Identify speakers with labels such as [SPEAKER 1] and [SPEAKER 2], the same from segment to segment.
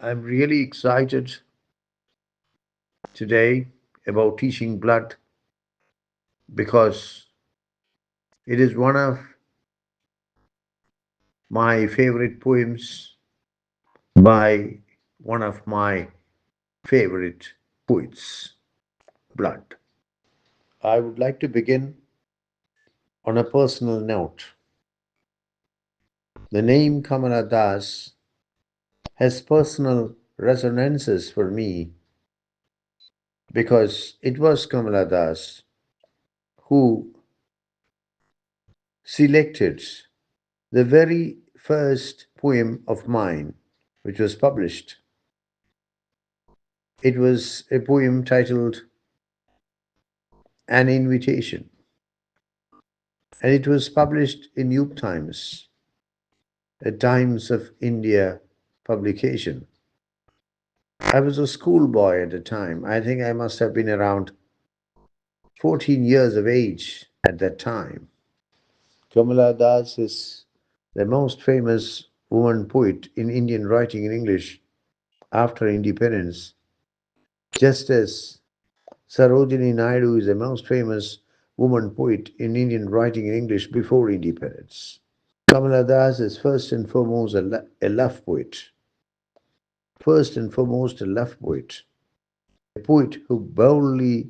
[SPEAKER 1] I'm really excited today about teaching blood because it is one of my favorite poems by one of my favorite poets, Blood. I would like to begin on a personal note. The name Kamala Das has personal resonances for me because it was Kamala Das who selected the very first poem of mine, which was published. It was a poem titled An Invitation, and it was published in Youth Times, a Times of India publication. I was a schoolboy at the time. I think I must have been around 14 years of age at that time. Kamala Das is the most famous woman poet in Indian writing in English after independence, just as Sarojini Naidu is the most famous woman poet in Indian writing in English before independence. Kamala Das is first and foremost a love poet. First and foremost, a love poet. A poet who boldly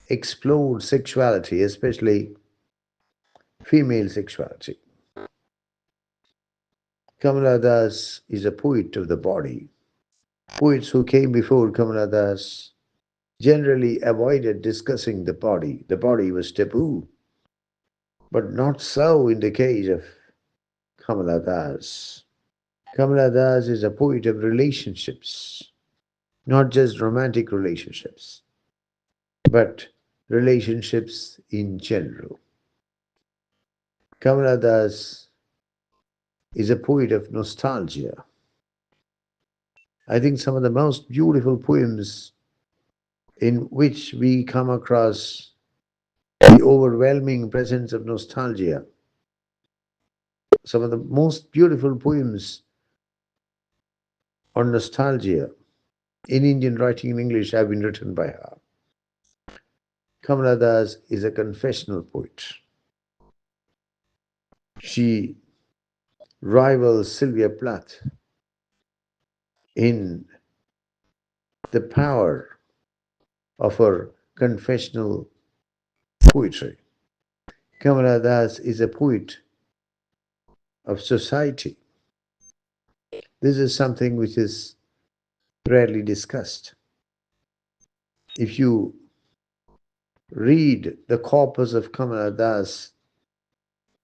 [SPEAKER 1] explored sexuality, especially female sexuality. Kamala Das is a poet of the body. Poets who came before Kamala Das generally avoided discussing the body. The body was taboo. But not so in the case of Kamala Das. Kamala Das is a poet of relationships, not just romantic relationships, but relationships in general. Kamala Das is a poet of nostalgia. I think some of the most beautiful poems in which we come across the overwhelming presence of nostalgia. Some of the most beautiful poems on nostalgia in Indian writing in English have been written by her. Kamala Das is a confessional poet. She rivals Sylvia Plath in the power of her confessional poetry. Kamala Das is a poet of society. This is something which is rarely discussed. If you read the corpus of Kamala Das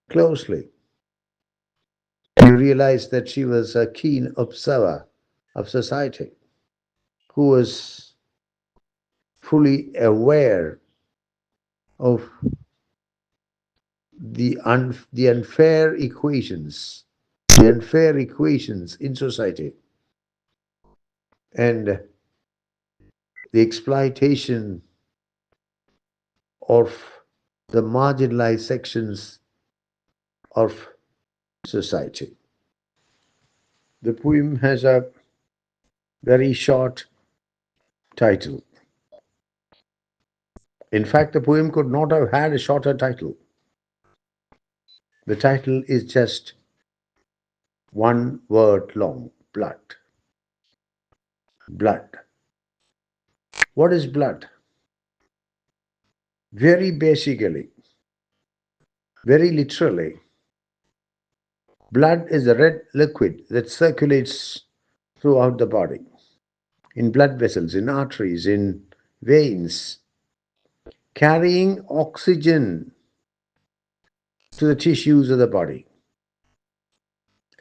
[SPEAKER 1] closely, you realize that she was a keen observer of society who was fully aware of the unfair equations in society and the exploitation of the marginalized sections of society. The poem has a very short title. In fact, the poem could not have had a shorter title. The title is just one word long: blood. Blood. What is blood? Very basically, very literally, blood is a red liquid that circulates throughout the body, in blood vessels, in arteries, in veins, carrying oxygen to the tissues of the body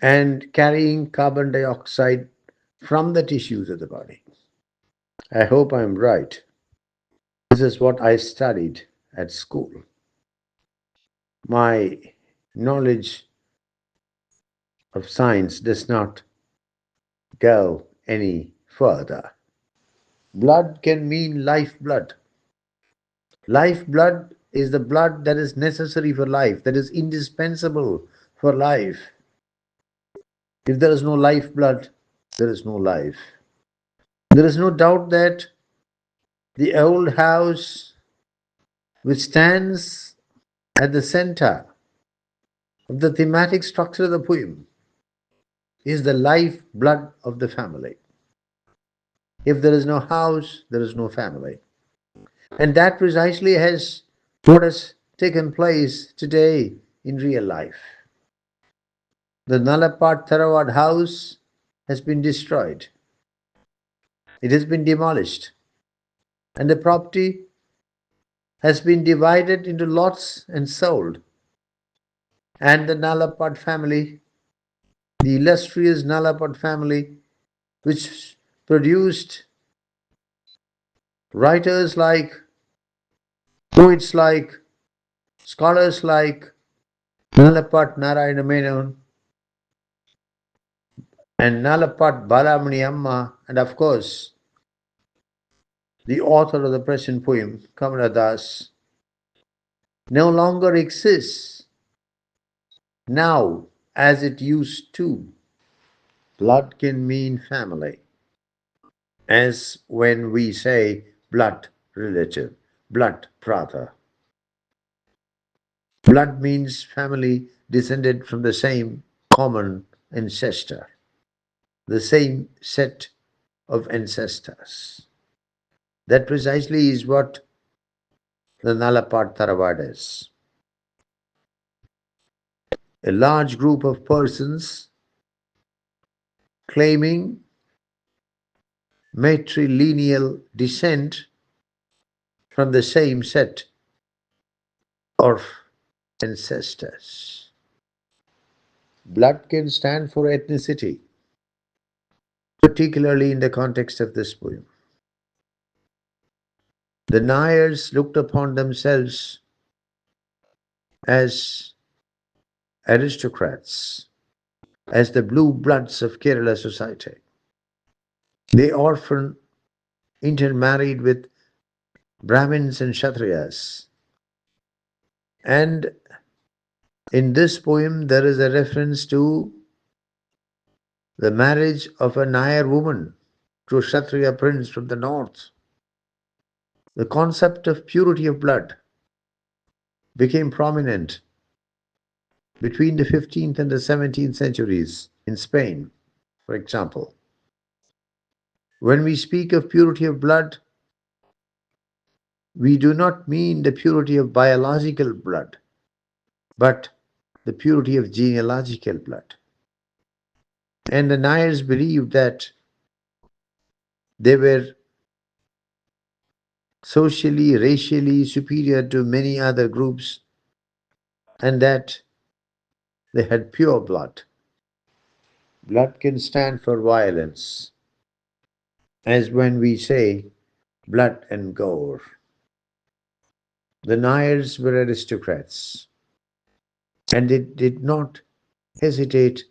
[SPEAKER 1] and carrying carbon dioxide from the tissues of the body. I hope I'm right. This is what I studied at school. My knowledge of science does not go any further. Blood can mean lifeblood. Lifeblood is the blood that is necessary for life, that is indispensable for life. If there is no lifeblood, there is no life. There is no doubt that the old house, which stands at the center of the thematic structure of the poem, is the life blood of the family. If there is no house, there is no family. And that precisely has what has taken place today in real life. The Nalapat Tharawad house has been destroyed. It has been demolished. And the property has been divided into lots and sold. And the Nalapat family, the illustrious Nalapat family, which produced writers like, poets like, scholars like Nalapat Narayana Menon and Nalapat Balamani Amma, and of course, the author of the present poem, Kamala Das, no longer exists now as it used to. Blood can mean family, as when we say blood relative, blood brother. Blood means family descended from the same common ancestor, the same set of ancestors. That precisely is what the Nalapat Tharawad is. A large group of persons claiming matrilineal descent from the same set of ancestors. Blood can stand for ethnicity, particularly in the context of this poem. The Nayars looked upon themselves as aristocrats, as the blue bloods of Kerala society. They often intermarried with Brahmins and Kshatriyas. And in this poem, there is a reference to the marriage of a Nayar woman to a Kshatriya prince from the north. The concept of purity of blood became prominent between the 15th and the 17th centuries in Spain, for example. When we speak of purity of blood, we do not mean the purity of biological blood, but the purity of genealogical blood. And the Nayars believed that they were socially, racially superior to many other groups and that they had pure blood. Blood can stand for violence, as when we say blood and gore. The Nayars were aristocrats, and they did not hesitate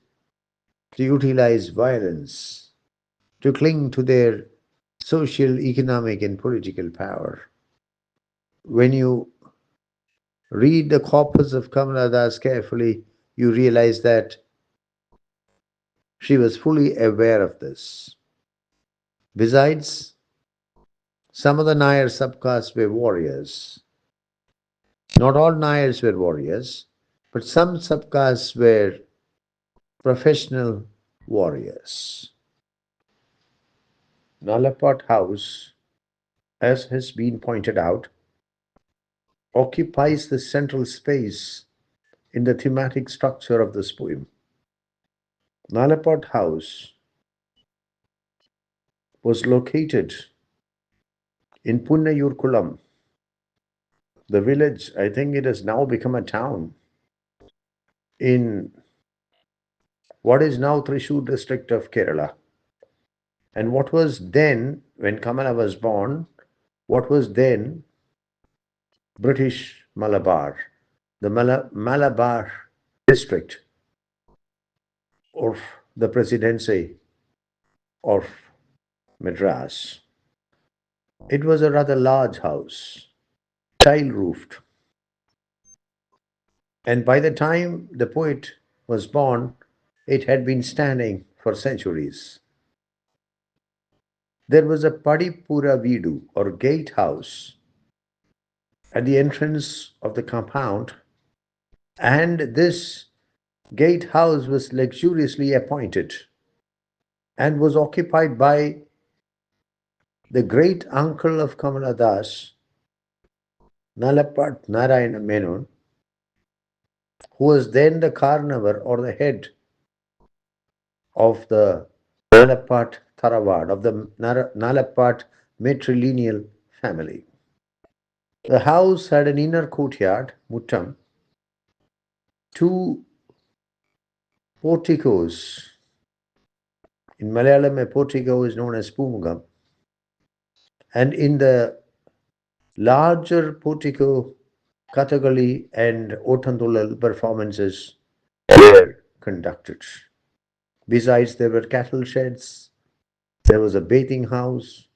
[SPEAKER 1] to utilize violence to cling to their social, economic, and political power. When you read the corpus of Kamala Das carefully, you realize that she was fully aware of this. Besides, some of the Nayar subcastes were warriors. Not all Nayars were warriors, but some subcastes were professional warriors. Nalapat House, as has been pointed out, occupies the central space in the thematic structure of this poem. Nalapat House was located in Punnayurkulam, the village. I think it has now become a town in what is now Thrissur district of Kerala. And what was then, when Kamala was born, what was then British Malabar, the Malabar district of the presidency of Madras. It was a rather large house, tile roofed. And by the time the poet was born, it had been standing for centuries. There was a Padipura Vidu or gatehouse at the entrance of the compound, and this gatehouse was luxuriously appointed and was occupied by the great uncle of Kamala Das, Nalapat Narayana Menon, who was then the Karnavar or the head of the Nalapat Tharawad, of the Nalapat matrilineal family. The house had an inner courtyard, Muttam, two porticos. In Malayalam, a portico is known as Pumugam. And in the larger portico, Kathakali and Otantulal performances were conducted. Besides, there were cattle sheds, there was a bathing house,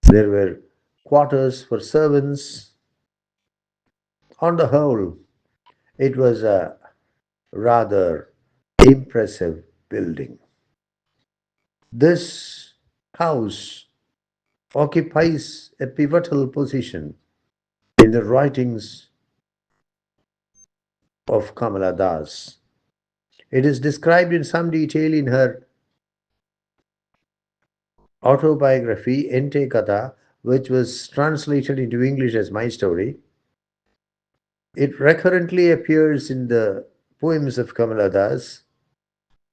[SPEAKER 1] there were quarters for servants. On the whole, it was a rather impressive building. This house occupies a pivotal position in the writings of Kamala Das. It is described in some detail in her autobiography, Ente Katha, which was translated into English as My Story. It recurrently appears in the poems of Kamala Das,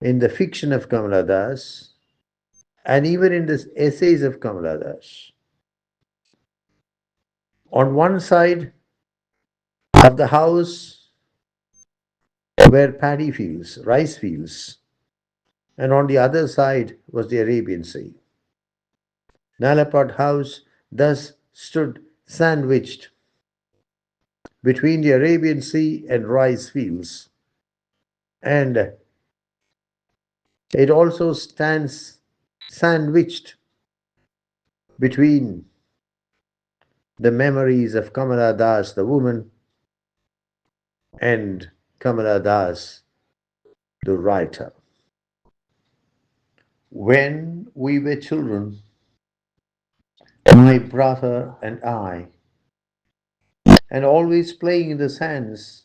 [SPEAKER 1] in the fiction of Kamala Das, and even in the essays of Kamala Das. On one side of the house were paddy fields, rice fields, and on the other side was the Arabian Sea. Nalapat House thus stood sandwiched between the Arabian Sea and rice fields, and it also stands sandwiched between the memories of Kamala Das, the woman, and Kamala Das, the writer. When we were children, my brother and I, and always playing in the sands,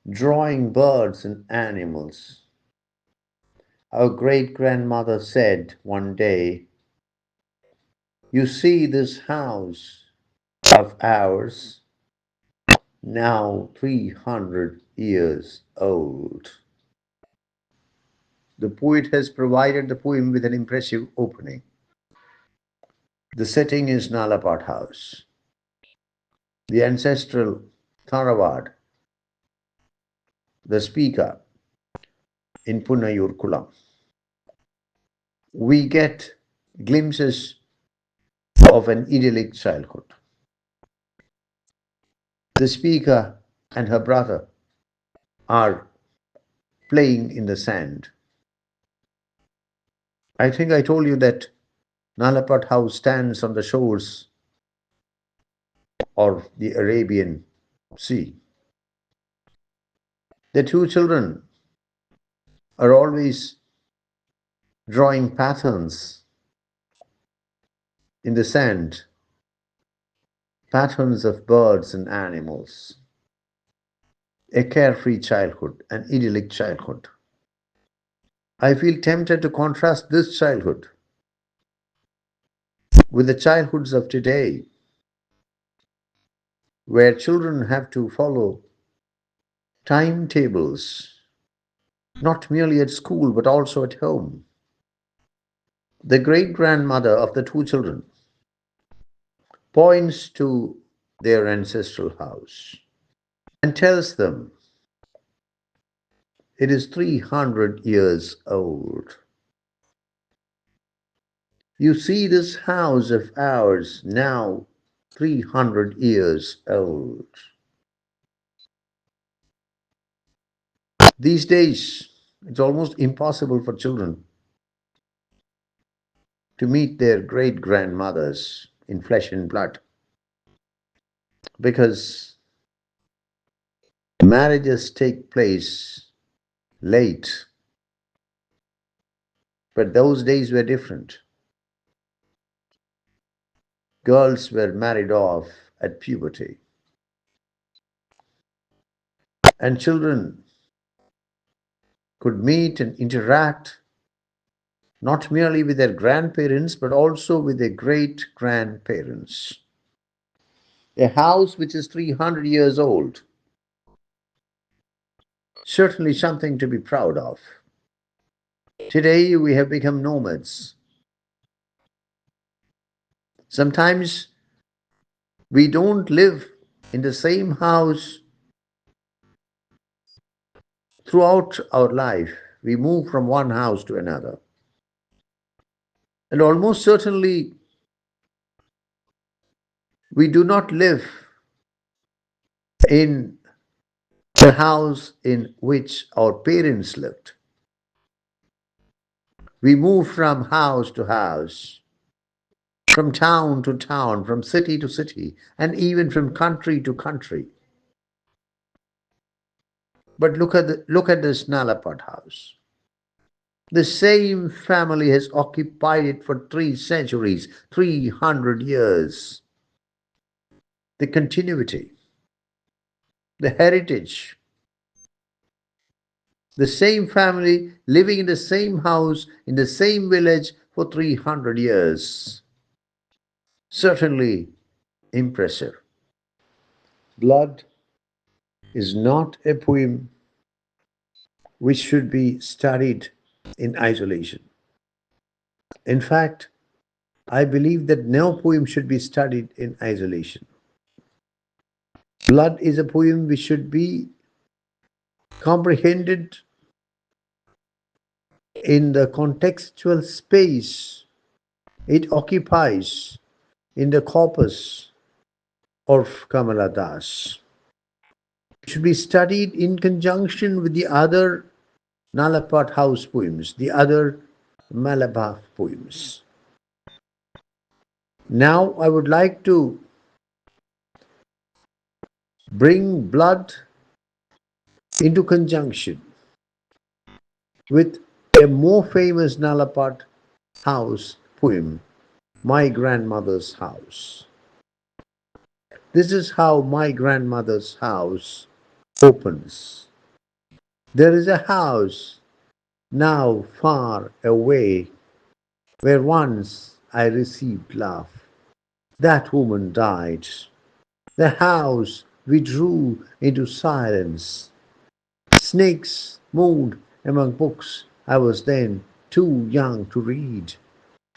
[SPEAKER 1] drawing birds and animals. Our great grandmother said one day, "You see this house of ours, now 300 years old." The poet has provided the poem with an impressive opening. The setting is Nalapat House, the ancestral Tharawad, the speaker in Punayur Kulam. We get glimpses of an idyllic childhood. The speaker and her brother are playing in the sand. I think I told you that Nalapat House stands on the shores of the Arabian Sea. The two children are always drawing patterns in the sand, patterns of birds and animals. A carefree childhood, an idyllic childhood. I feel tempted to contrast this childhood with the childhoods of today, where children have to follow timetables, not merely at school but also at home. The great grandmother of the two children points to their ancestral house and tells them it is 300 years old. You see this house of ours now 300 years old. These days, it's almost impossible for children to meet their great grandmothers in flesh and blood because marriages take place late. But those days were different. Girls were married off at puberty, and children could meet and interact not merely with their grandparents but also with their great grandparents. A house which is 300 years old, certainly something to be proud of. Today we have become nomads. Sometimes we don't live in the same house throughout our life. We move from one house to another. And almost certainly, we do not live in the house in which our parents lived. We move from house to house, from town to town, from city to city, and even from country to country. But look at this Nalapad house. The same family has occupied it for 3 centuries, 300 years. The continuity, the heritage, the same family living in the same house, in the same village for 300 years. Certainly impressive. Blood is not a poem which should be studied in isolation. In fact, I believe that no poem should be studied in isolation. Blood is a poem which should be comprehended in the contextual space it occupies in the corpus of Kamala Das. It should be studied in conjunction with the other Nalapat house poems, the other Malabar poems. Now I would like to bring blood into conjunction with a more famous Nalapat house poem, My Grandmother's House. This is how My Grandmother's House opens. There is a house now far away where once I received love. That woman died. The house withdrew into silence. Snakes moved among books I was then too young to read,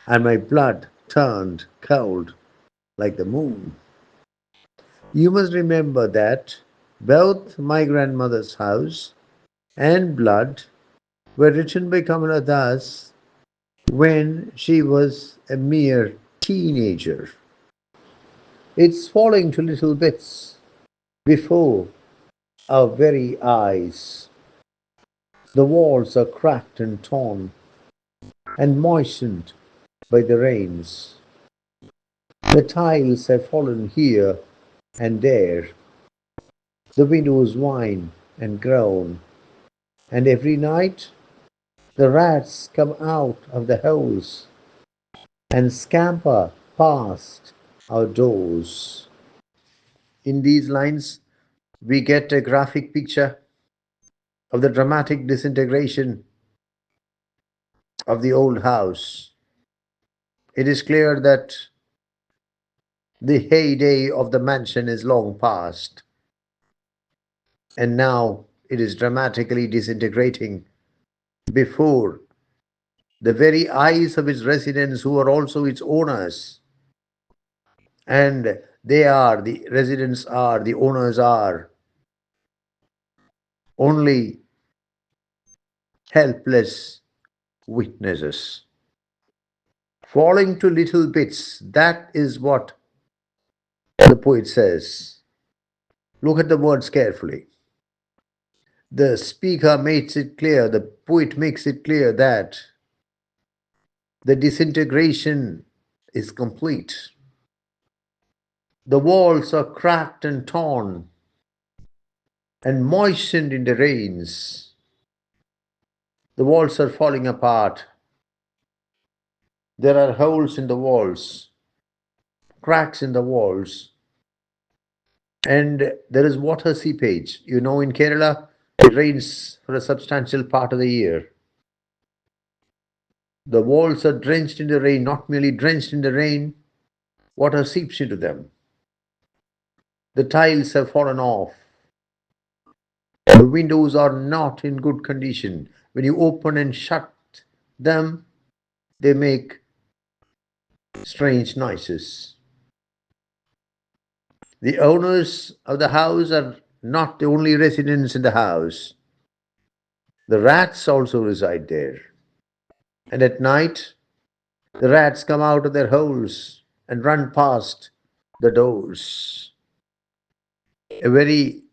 [SPEAKER 1] and my blood turned cold like the moon. You must remember that both My Grandmother's House and Blood were written by Kamala Das when she was a mere teenager. It's falling to little bits before our very eyes. The walls are cracked and torn and moistened by the rains. The tiles have fallen here and there. The windows whine and groan, and every night the rats come out of the holes and scamper past our doors. In these lines, we get a graphic picture of the dramatic disintegration of the old house. It is clear that the heyday of the mansion is long past, and now it is dramatically disintegrating before the very eyes of its residents, who are also its owners. And the residents are, the owners are only helpless witnesses. Falling to little bits, that is what the poet says. Look at the words carefully. The speaker makes it clear, the poet makes it clear that the disintegration is complete. The walls are cracked and torn and moistened in the rains. The walls are falling apart. There are holes in the walls. cracks in the walls, and there is water seepage. You know, in Kerala, it rains for a substantial part of the year. The walls are drenched in the rain, not merely drenched in the rain, water seeps into them. The tiles have fallen off. The windows are not in good condition. When you open and shut them, they make strange noises. The owners of the house are not the only residents in the house. The rats also reside there. And at night, the rats come out of their holes and run past the doors. A very,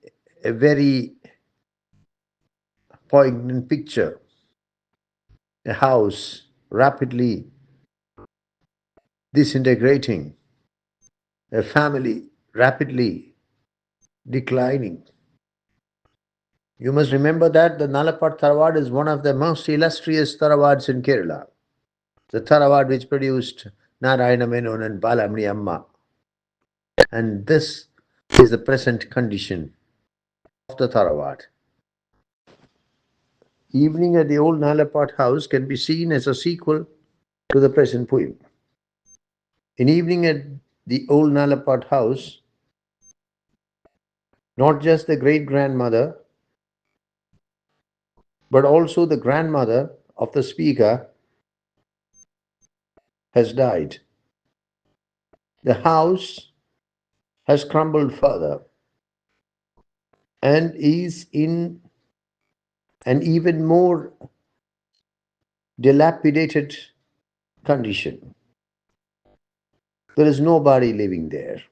[SPEAKER 1] a very poignant picture. A house rapidly disintegrating, a family rapidly declining. You must remember that the Nalapat Tharawad is one of the most illustrious Tharawads in Kerala. The Tharawad which produced Narayana Menon and Balamni Amma. And this is the present condition of the Tharawad. Evening at the old Nalapat house can be seen as a sequel to the present poem. In Evening at the old Nalapat house, not just the great grandmother, but also the grandmother of the speaker has died. The house has crumbled further and is in an even more dilapidated condition. There is nobody living there,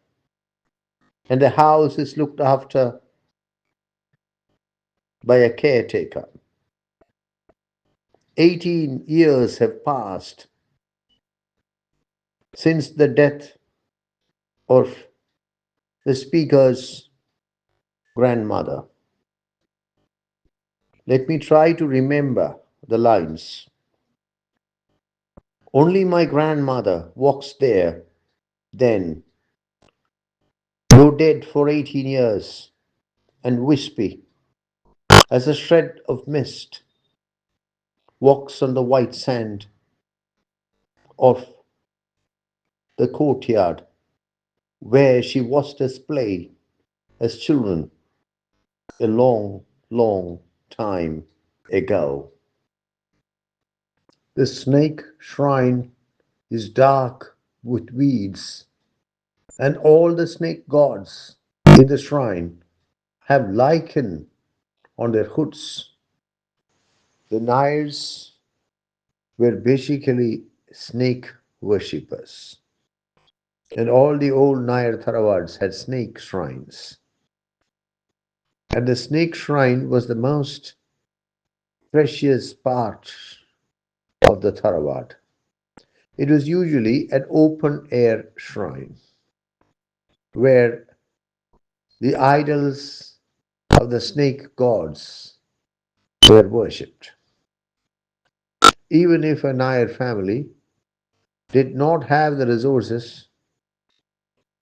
[SPEAKER 1] and the house is looked after by a caretaker. 18 years have passed since the death of the speaker's grandmother. Let me try to remember the lines. Only my grandmother walks there then, though dead for 18 years, and wispy as a shred of mist, walks on the white sand of the courtyard where she watched us play as children a long, long time ago. The snake shrine is dark with weeds, and all the snake gods in the shrine have lichen on their hoods. The Nayars were basically snake worshippers, and all the old Nayar Tharawads had snake shrines. And the snake shrine was the most precious part of the Tharawad. It was usually an open air shrine where the idols of the snake gods were worshipped. Even if a Nayar family did not have the resources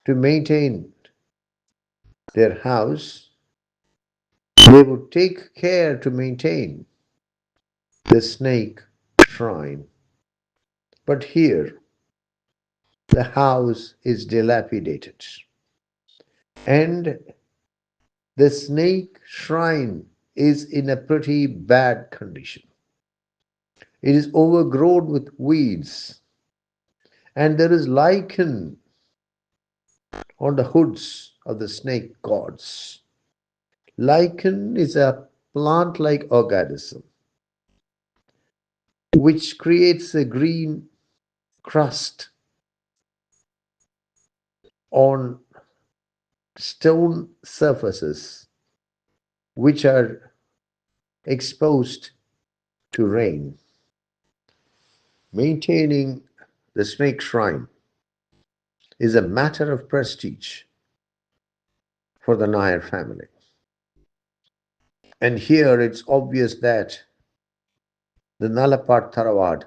[SPEAKER 1] to maintain their house, they would take care to maintain the snake shrine. But here, the house is dilapidated, and the snake shrine is in a pretty bad condition. It is overgrown with weeds, and there is lichen on the hoods of the snake gods. Lichen is a plant like organism which creates a green crust on stone surfaces which are exposed to rain. Maintaining the snake shrine is a matter of prestige for the Nair family. And here it's obvious that the Nalapat Tharawad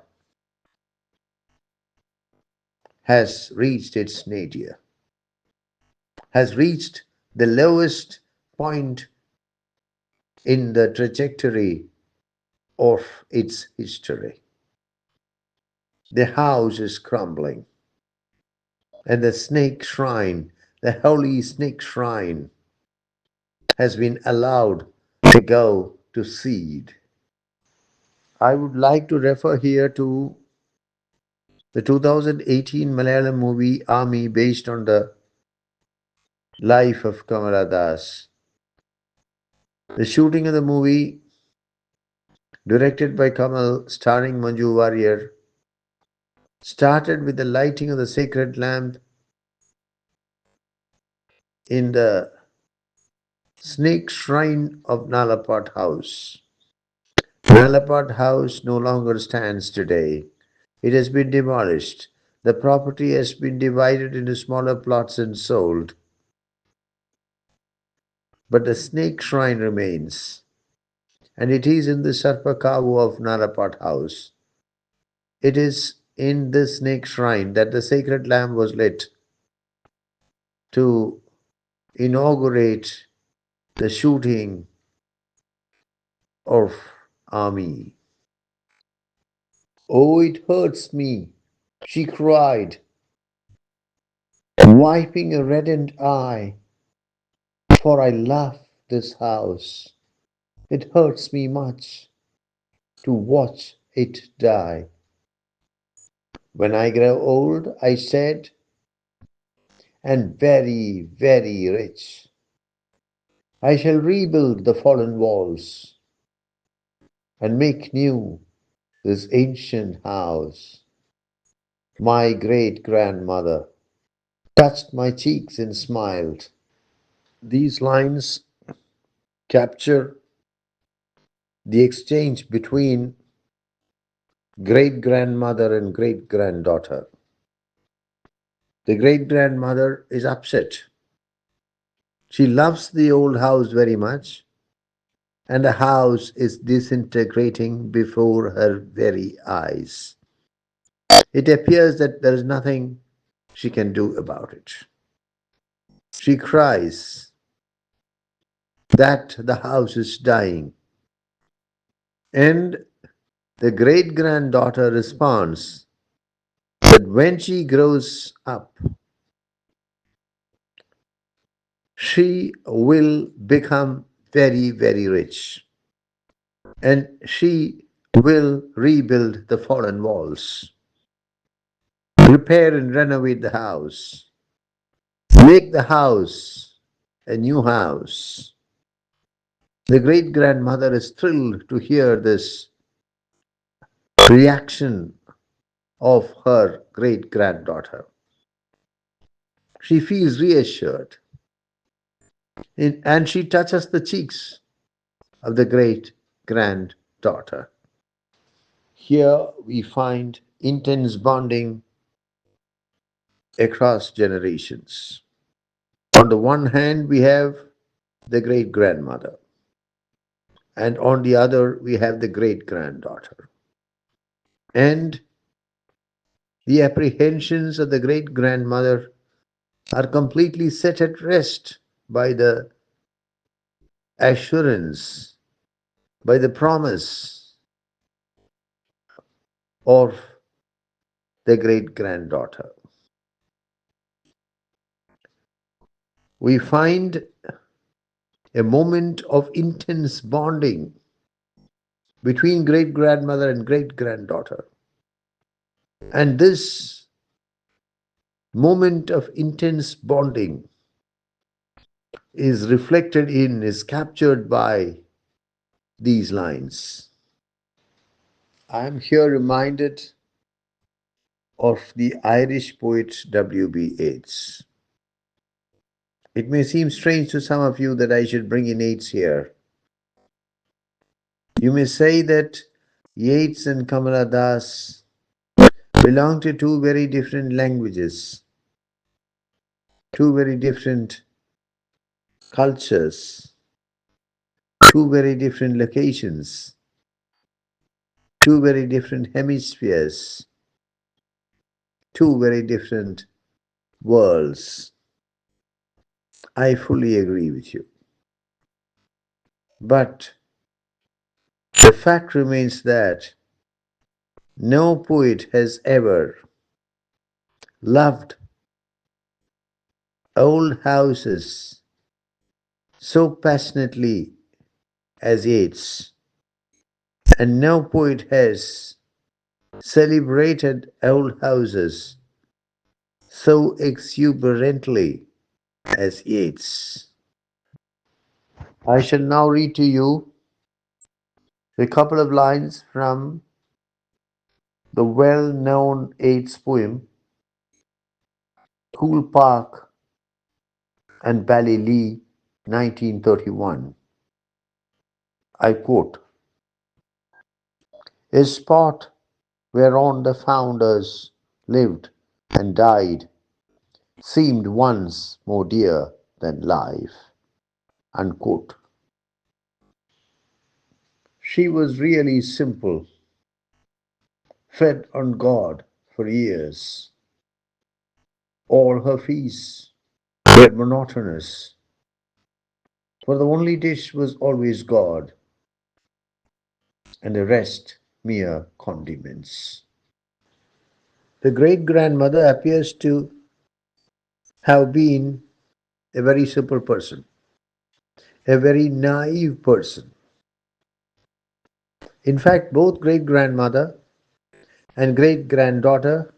[SPEAKER 1] has reached its nadir. has reached the lowest point in the trajectory of its history. The house is crumbling, and the snake shrine, the holy snake shrine, has been allowed to go to seed. I would like to refer here to the 2018 Malayalam movie Army, based on the life of Kamala Das. The shooting of the movie, directed by Kamal, starring Manju Warrier, started with the lighting of the sacred lamp in the snake shrine of Nalapat House. Nalapat House no longer stands today. It has been demolished. The property has been divided into smaller plots and sold. But the snake shrine remains, and it is in the Sarpakavu of Nalapat House. It is in this snake shrine that the sacred lamp was lit to inaugurate the shooting of army. Oh, it hurts me, she cried, wiping a reddened eye, for I love this house. It hurts me much to watch it die. When I grow old, I said, and very, very rich, I shall rebuild the fallen walls and make new this ancient house. My great grandmother touched my cheeks and smiled. These lines capture the exchange between great grandmother and great granddaughter. The great grandmother is upset. She loves the old house very much, and the house is disintegrating before her very eyes. It appears that there is nothing she can do about it. She cries that the house is dying, and the great granddaughter responds that when she grows up, she will become very, very rich, and she will rebuild the fallen walls, repair and renovate the house, make the house a new house. The great grandmother is thrilled to hear this reaction of her great granddaughter. She feels reassured, and she touches the cheeks of the great granddaughter. Here we find intense bonding across generations. On the one hand, we have the great grandmother, and on the other, we have the great granddaughter. And the apprehensions of the great grandmother are completely set at rest by the assurance, by the promise of the great granddaughter. We find a moment of intense bonding between great grandmother and great granddaughter. And this moment of intense bonding is captured by these lines. I am here reminded of the Irish poet W.B. Yeats. It may seem strange to some of you that I should bring in Yeats here. You may say that Yeats and Kamala Das belong to two very different languages, two very different cultures, two very different locations, two very different hemispheres, two very different worlds. I fully agree with you. But the fact remains that no poet has ever loved old houses so passionately as Yeats, and no poet has celebrated old houses so exuberantly as Yeats. I shall now read to you a couple of lines from the well known Yeats poem, Cool Park and Ballylee, 1931. I quote: A spot whereon the founders lived and died seemed once more dear than life. Unquote. She was really simple, fed on God for years. All her feasts were monotonous, for the only dish was always God, and the rest mere condiments. The great grandmother appears to have been a very simple person, a very naive person. In fact, both great grandmother and great granddaughter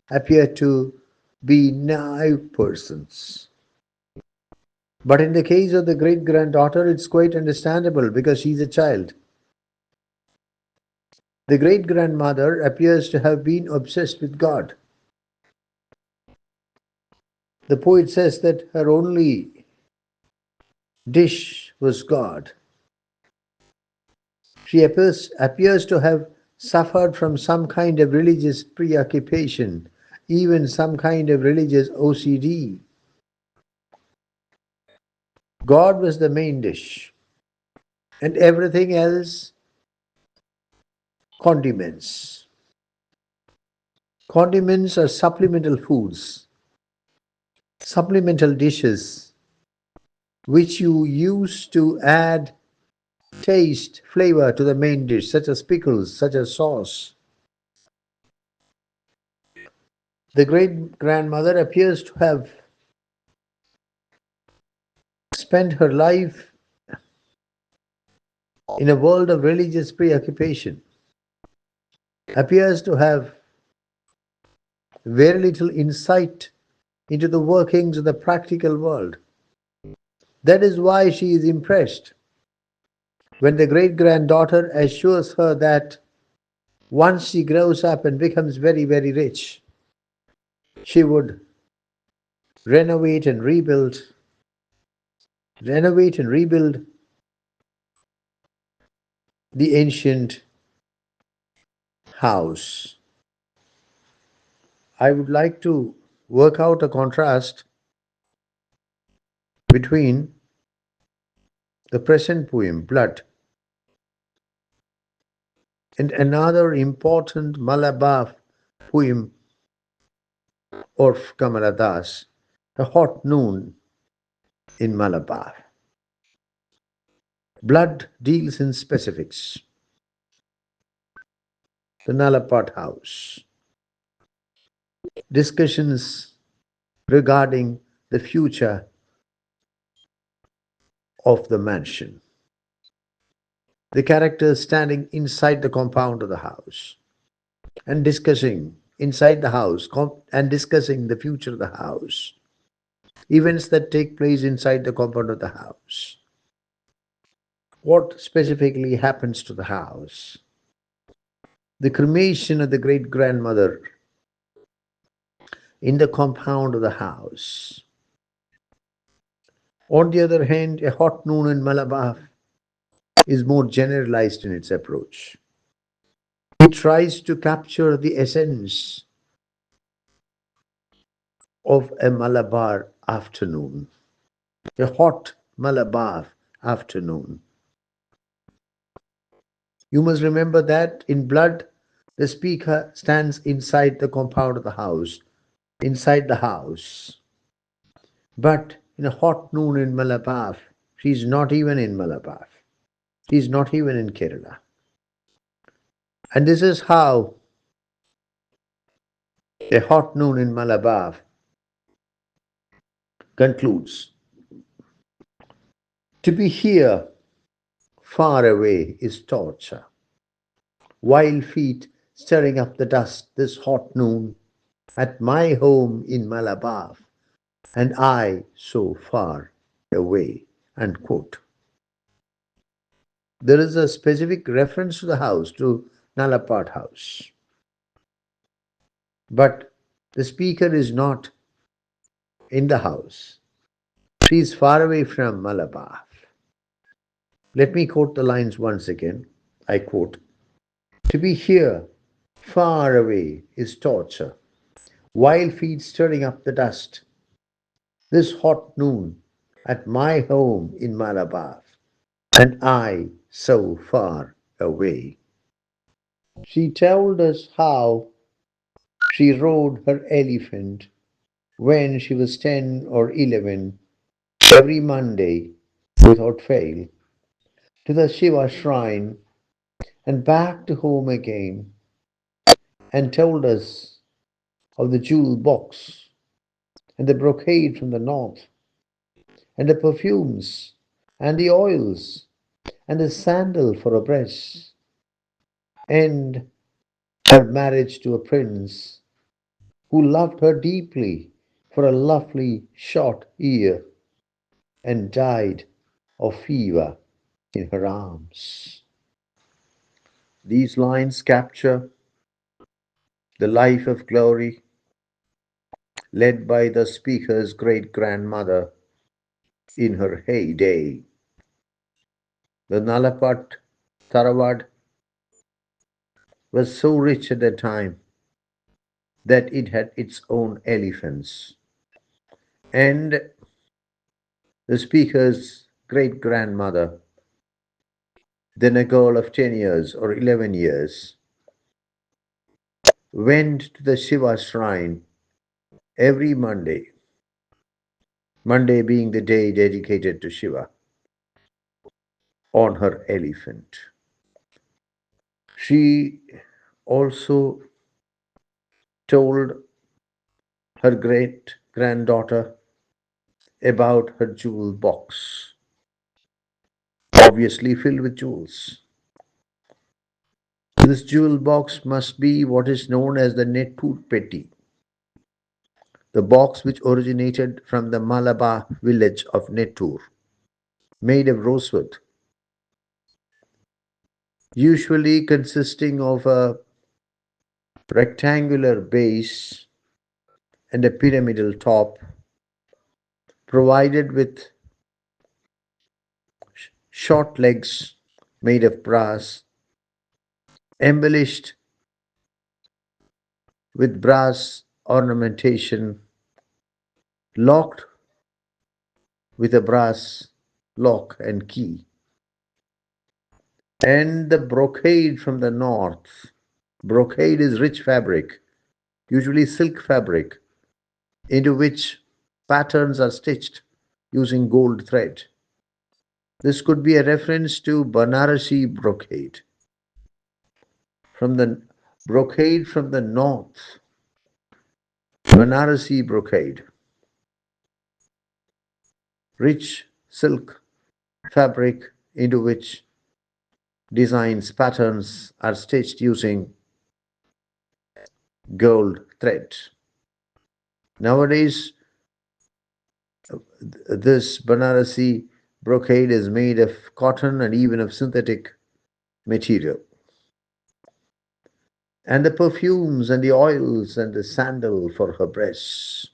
[SPEAKER 1] appear to be naive persons. But in the case of the great granddaughter, it's quite understandable because she's a child. The great grandmother appears to have been obsessed with God. The poet says that her only dish was God. She appears to have suffered from some kind of religious preoccupation, even some kind of religious OCD. God was the main dish, and everything else condiments. Condiments are supplemental foods, supplemental dishes, which you use to add taste, flavor to the main dish, such as pickles, such as sauce. The great grandmother appears to have spent her life in a world of religious preoccupation, appears to have very little insight into the workings of the practical world. That is why she is impressed when the great granddaughter assures her that once she grows up and becomes very, very rich, she would renovate and rebuild, renovate and rebuild the ancient house. I would like to work out a contrast between the present poem, Blood, and another important Malabar poem of Kamala Das, A Hot Noon in Malabar. Blood deals in specifics. The Nalapat house. Discussions regarding the future of the mansion. The characters standing inside the compound of the house and discussing inside the house and discussing the future of the house. Events that take place inside the compound of the house. What specifically happens to the house? The cremation of the great grandmother in the compound of the house. On the other hand, A Hot Noon in Malabar is more generalized in its approach. It tries to capture the essence of a Malabar afternoon, a hot Malabar afternoon. You must remember that in Blood, the speaker stands inside the compound of the house, inside the house. But in a hot noon in Malabar. She's not even in Malabar. She's not even in Kerala. And this is how a hot noon in Malabar concludes. To be here far away is torture. Wild feet stirring up the dust this hot noon at my home in Malabar, and I so far away. Unquote. There is a specific reference to the house, to Nalapat house. But the speaker is not in the house. She is far away from Malabar. Let me quote the lines once again. I quote, to be here far away is torture. Wild feet stirring up the dust this hot noon at my home in Malabar, and I so far away. She told us how she rode her elephant when she was 10 or 11 every Monday without fail to the Shiva shrine and back to home again, and told us of the jewel box and the brocade from the north and the perfumes and the oils and the sandal for a breast and her marriage to a prince who loved her deeply for a lovely short year and died of fever in her arms. These lines capture the life of glory led by the speaker's great grandmother in her heyday. The Nalapat Tarawad was so rich at the time that it had its own elephants. And the speaker's great grandmother, then a girl of 10 years or 11 years, went to the Shiva shrine every Monday, Monday being the day dedicated to Shiva, on her elephant. She also told her great granddaughter about her jewel box, obviously filled with jewels. This jewel box must be what is known as the Nettur Petti, the box which originated from the Malabar village of Nettur, made of rosewood, usually consisting of a rectangular base and a pyramidal top, provided with short legs made of brass, embellished with brass ornamentation, locked with a brass lock and key. And the brocade from the north. Brocade is rich fabric, usually silk fabric, into which patterns are stitched using gold thread. This could be a reference to Banarasi brocade. From the brocade from the north, Banarasi brocade, rich silk fabric into which designs, patterns are stitched using gold thread. Nowadays, this Banarasi brocade is made of cotton and even of synthetic material. And the perfumes and the oils and the sandal for her breasts,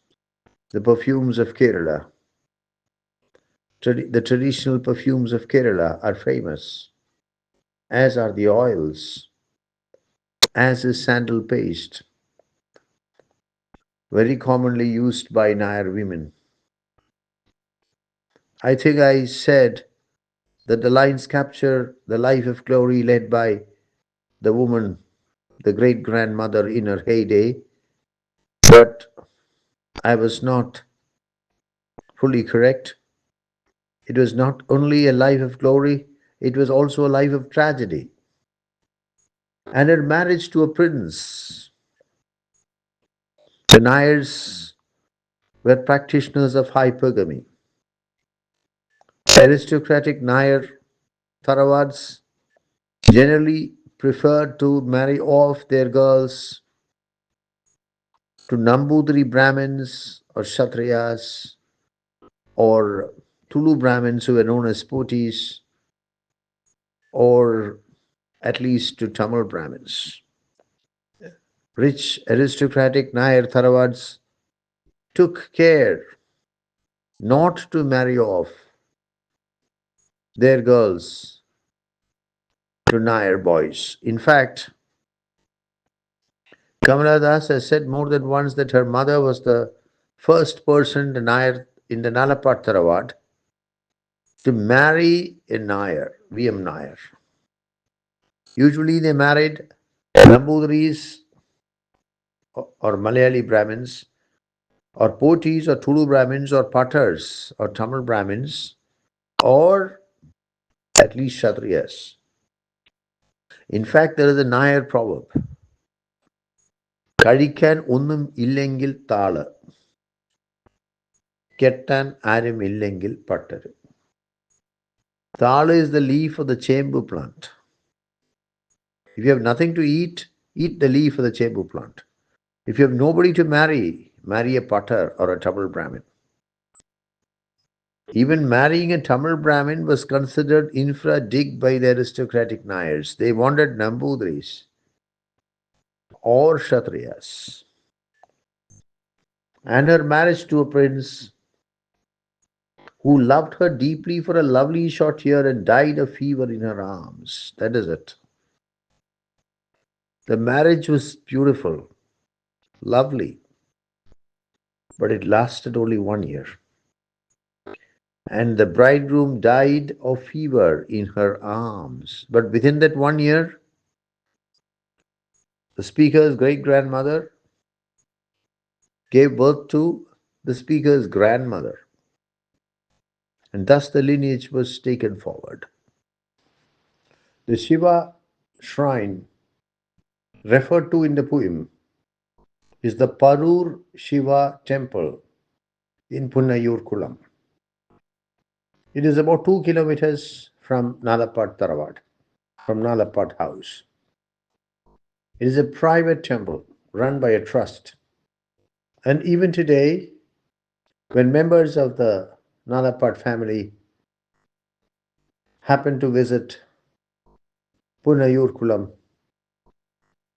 [SPEAKER 1] the perfumes of Kerala. The traditional perfumes of Kerala are famous, as are the oils, as is sandal paste, very commonly used by Nair women. I think I said that the lines capture the life of glory led by the woman, the great grandmother in her heyday, but I was not fully correct. It was not only a life of glory, it was also a life of tragedy. And her marriage to a prince. The Nayars were practitioners of hypergamy. Aristocratic Nayar Tharavads generally preferred to marry off their girls to Nambudri Brahmins or Kshatriyas or Tulu Brahmins who were known as Potis, or at least to Tamil Brahmins. Rich aristocratic Nayar Tharavads took care not to marry off their girls to Nayar boys. In fact, Kamala Das has said more than once that her mother was the first person in the Nalapat Tharavad to marry a Nayar, VM Nayar. Usually they married Nambudris or Malayali Brahmins or Potis or Tulu Brahmins or Patars or Tamil Brahmins or at least Kshatriyas. In fact, there is a Nayar proverb. Kadikan unnum illengil thala, kettan arum illengil pattaru. Thala is the leaf of the chambu plant. If you have nothing to eat, eat the leaf of the chambu plant. If you have nobody to marry, marry a Pattar or a Tamil Brahmin. Even marrying a Tamil Brahmin was considered infra dig by the aristocratic Nayars. They wanted Nambudris or Kshatriyas. And her marriage to a prince who loved her deeply for a lovely short year and died of fever in her arms. That is it. The marriage was beautiful, lovely, but it lasted only 1 year. And the bridegroom died of fever in her arms. But within that 1 year, the speaker's great grandmother gave birth to the speaker's grandmother. And thus the lineage was taken forward. The Shiva shrine referred to in the poem is the Parur Shiva temple in Punnayur Kulam. It is about 2 kilometers from Nalapat Tharavad, from Nalapat house. It is a private temple run by a trust. And even today, when members of the Nalapat family happen to visit Punnayur Kulam,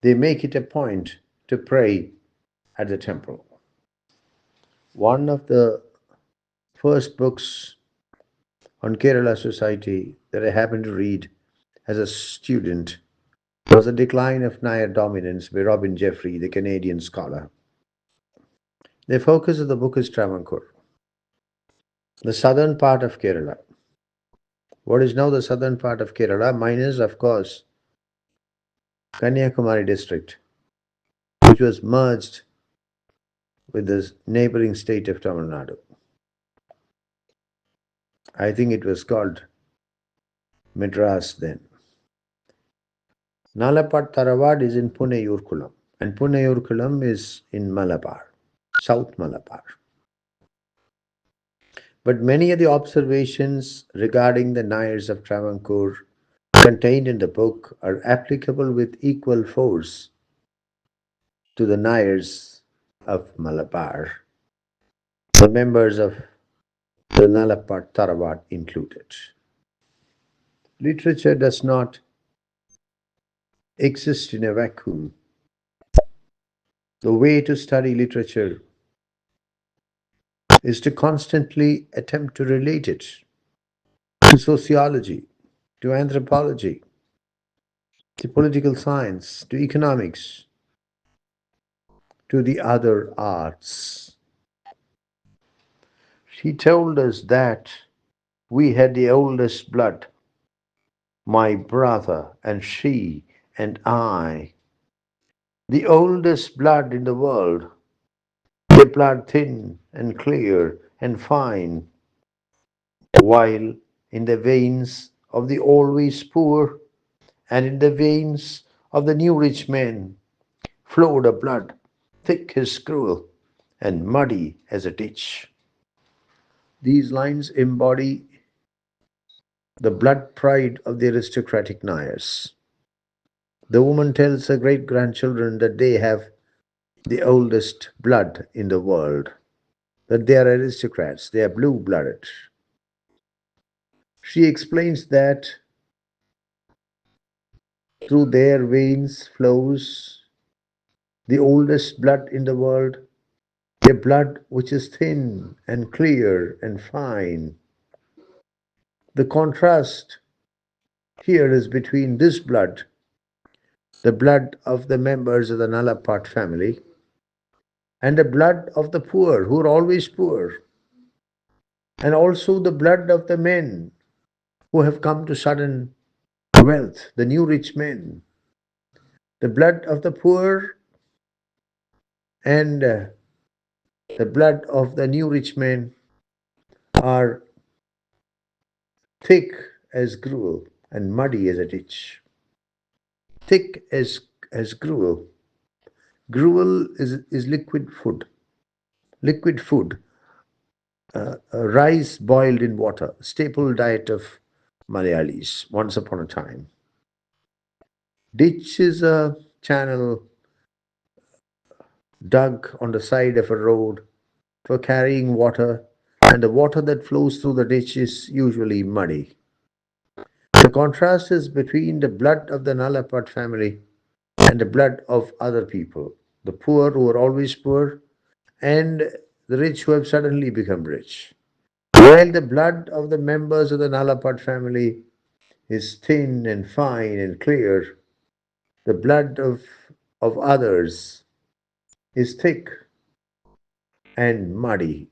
[SPEAKER 1] they make it a point to pray at the temple. One of the first books on Kerala society that I happened to read as a student was The Decline of Nayar Dominance by Robin Jeffrey, the Canadian scholar. The focus of the book is Travancore, the southern part of Kerala. What is now the southern part of Kerala, minus, of course, Kanyakumari district, which was merged with the neighboring state of Tamil Nadu. I think it was called Madras then. Nalapat Tharavad is in Punnayur Kulam, and Punnayur Kulam is in Malabar, South Malabar. But many of the observations regarding the Nayars of Travancore contained in the book are applicable with equal force to the Nayars of Malabar, the members of the Nalapat Tharavad included. Literature does not exist in a vacuum. The way to study literature is to constantly attempt to relate it to sociology, to anthropology, to political science, to economics, to the other arts. She told us that we had the oldest blood, my brother and she and I, the oldest blood in the world, a blood thin and clear and fine, while in the veins of the always poor and in the veins of the new rich man flowed a blood, thick as cruel and muddy as a ditch. These lines embody the blood pride of the aristocratic Nayars. The woman tells her great grandchildren that they have the oldest blood in the world, that they are aristocrats, they are blue blooded. She explains that through their veins flows the oldest blood in the world, a blood which is thin and clear and fine. The contrast here is between this blood, the blood of the members of the Nalapat family, and the blood of the poor, who are always poor, and also the blood of the men who have come to sudden wealth, the new rich men. The blood of the poor and the blood of the new rich men are thick as gruel and muddy as a ditch. Thick as gruel. Gruel is liquid food. Liquid food, rice boiled in water, staple diet of Malayalis once upon a time. Ditch is a channel dug on the side of a road for carrying water, and the water that flows through the ditch is usually muddy. The contrast is between the blood of the Nalapat family and the blood of other people, the poor who are always poor, and the rich who have suddenly become rich. While the blood of the members of the Nalapat family is thin and fine and clear, the blood of others is thick and muddy.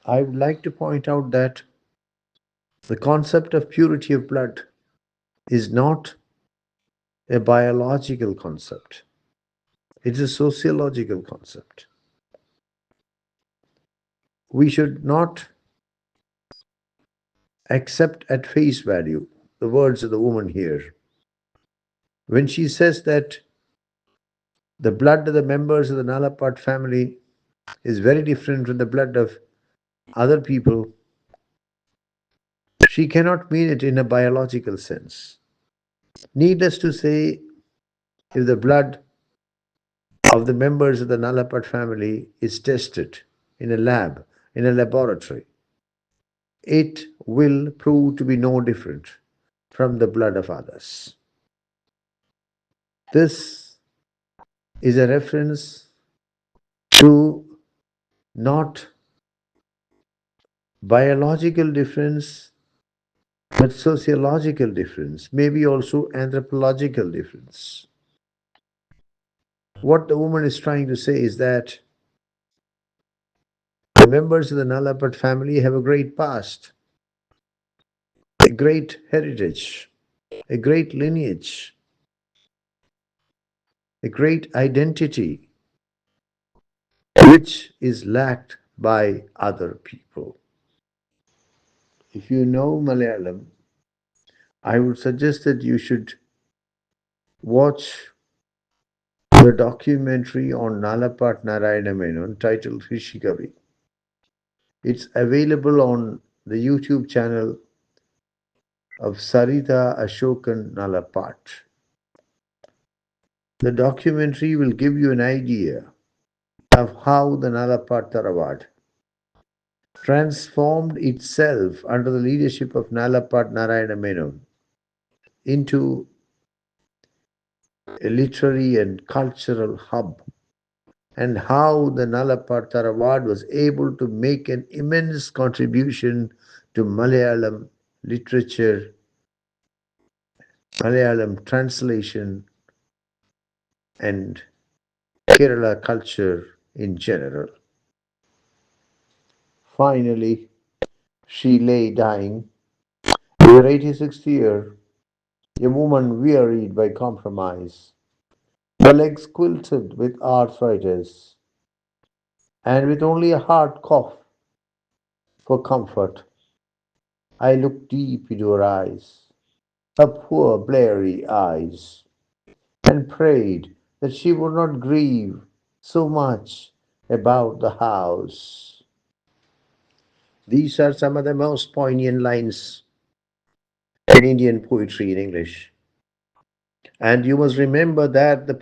[SPEAKER 1] I would like to point out that the concept of purity of blood is not a biological concept, it is a sociological concept. We should not accept at face value the words of the woman here. When she says that the blood of the members of the Nalapat family is very different from the blood of other people, she cannot mean it in a biological sense. Needless to say, if the blood of the members of the Nalapat family is tested in a lab, in a laboratory, it will prove to be no different from the blood of others. This is a reference to not biological difference but sociological difference, maybe also anthropological difference. What the woman is trying to say is that the members of the Nalapat family have a great past, a great heritage, a great lineage, a great identity, which is lacked by other people. If you know Malayalam, I would suggest that you should watch the documentary on Nalapat Narayana Menon titled Rishikavi. It's available on the YouTube channel of Sarita Ashokan Nalapat. The documentary will give you an idea of how the Nalapat Tarawad transformed itself under the leadership of Nalapat Narayana Menon into a literary and cultural hub, and how the Nalapat Tarawad was able to make an immense contribution to Malayalam literature, Malayalam translation, and Kerala culture in general. Finally, she lay dying. In her 86th year, a woman wearied by compromise, her legs quilted with arthritis, And with only a hard cough for comfort, I looked deep into her eyes, her poor bleary eyes, and prayed that she would not grieve so much about the house. These are some of the most poignant lines in Indian poetry in English. And you must remember that that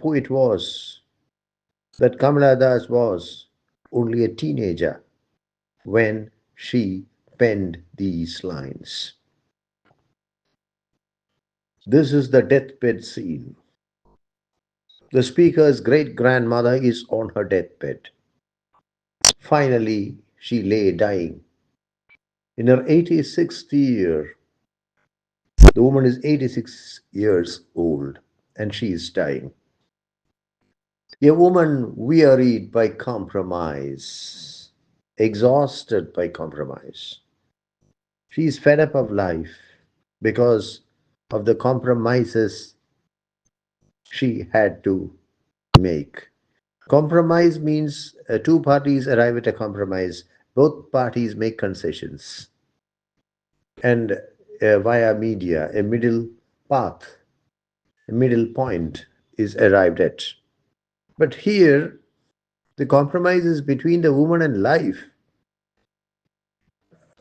[SPEAKER 1] Kamala Das was only a teenager when she penned these lines. This is the deathbed scene. The speaker's great grandmother is on her deathbed. Finally, she lay dying. In her 86th year, the woman is 86 years old and she is dying. A woman wearied by compromise, exhausted by compromise. She is fed up of life because of the compromises she had to make. Compromise means two parties arrive at a compromise. Both parties make concessions. And via media, a middle path, a middle point is arrived at. But here, the compromise is between the woman and life.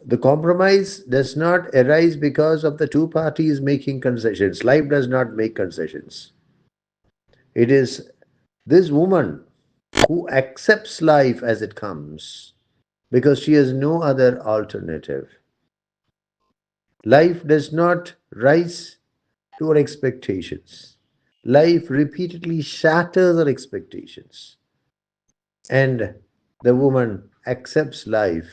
[SPEAKER 1] The compromise does not arise because of the two parties making concessions. Life does not make concessions. It is this woman who accepts life as it comes because she has no other alternative. Life does not rise to her expectations. Life repeatedly shatters her expectations. And the woman accepts life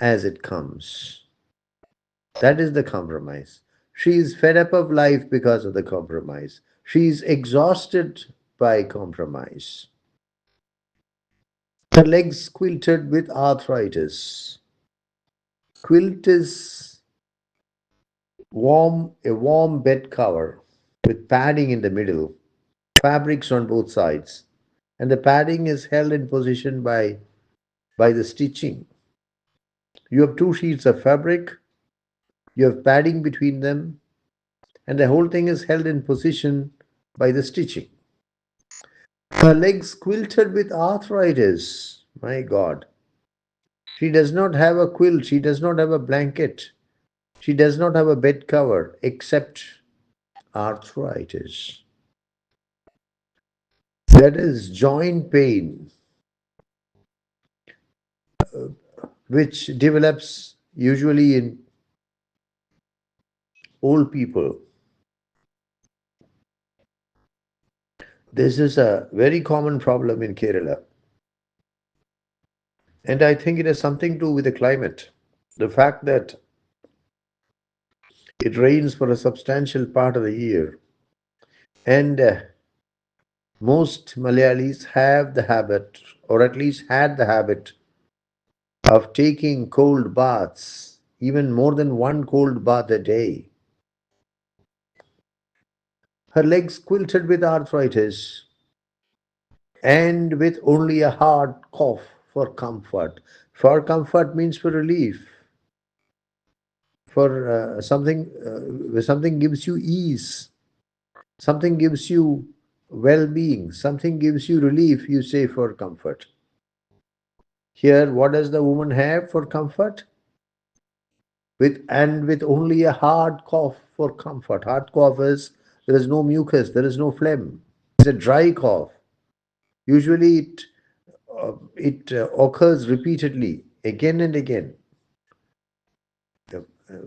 [SPEAKER 1] as it comes. That is the compromise. She is fed up of life because of the compromise. She is exhausted by compromise. Her legs quilted with arthritis. Quilt is a warm bed cover with padding in the middle, fabrics on both sides, and the padding is held in position by the stitching. You have two sheets of fabric, you have padding between them, and the whole thing is held in position by the stitching. Her legs quilted with arthritis. My God. She does not have a quilt, she does not have a blanket, she does not have a bed cover except arthritis. That is joint pain, which develops usually in old people. This is a very common problem in Kerala. And I think it has something to do with the climate. The fact that it rains for a substantial part of the year. And most Malayalis have the habit, or at least had the habit, of taking cold baths, even more than one cold bath a day. Her legs quilted with arthritis and with only a hard cough for comfort. For comfort means for relief, for something gives you ease, something gives you well being, something gives you relief, you say for comfort. Here, what does the woman have for comfort? With only a hard cough for comfort. Hard cough is there is no mucus, there is no phlegm. It's a dry cough. Usually, it occurs repeatedly, again and again.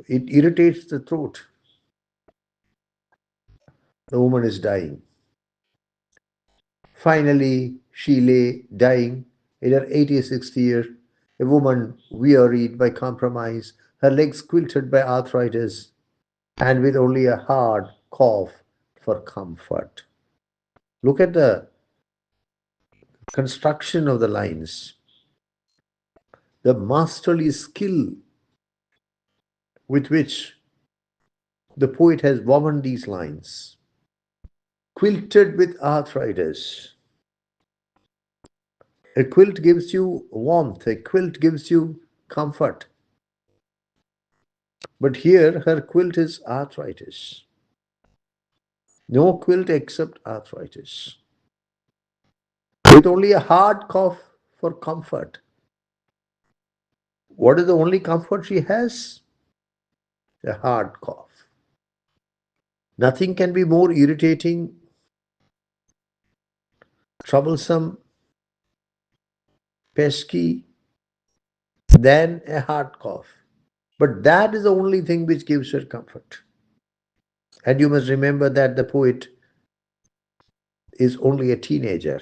[SPEAKER 1] It irritates the throat. The woman is dying. Finally, she lay dying in her 86th year, a woman wearied by compromise, her legs quilted by arthritis, and with only a hard cough for comfort. Look at the construction of the lines, the masterly skill with which the poet has woven these lines. Quilted with arthritis, A quilt gives you warmth, a quilt gives you comfort. But here, her quilt is arthritis. No quilt except arthritis. With only a hard cough for comfort. What is the only comfort she has? A hard cough. Nothing can be more irritating, troublesome, pesky than a hard cough. But that is the only thing which gives her comfort. And you must remember that the poet is only a teenager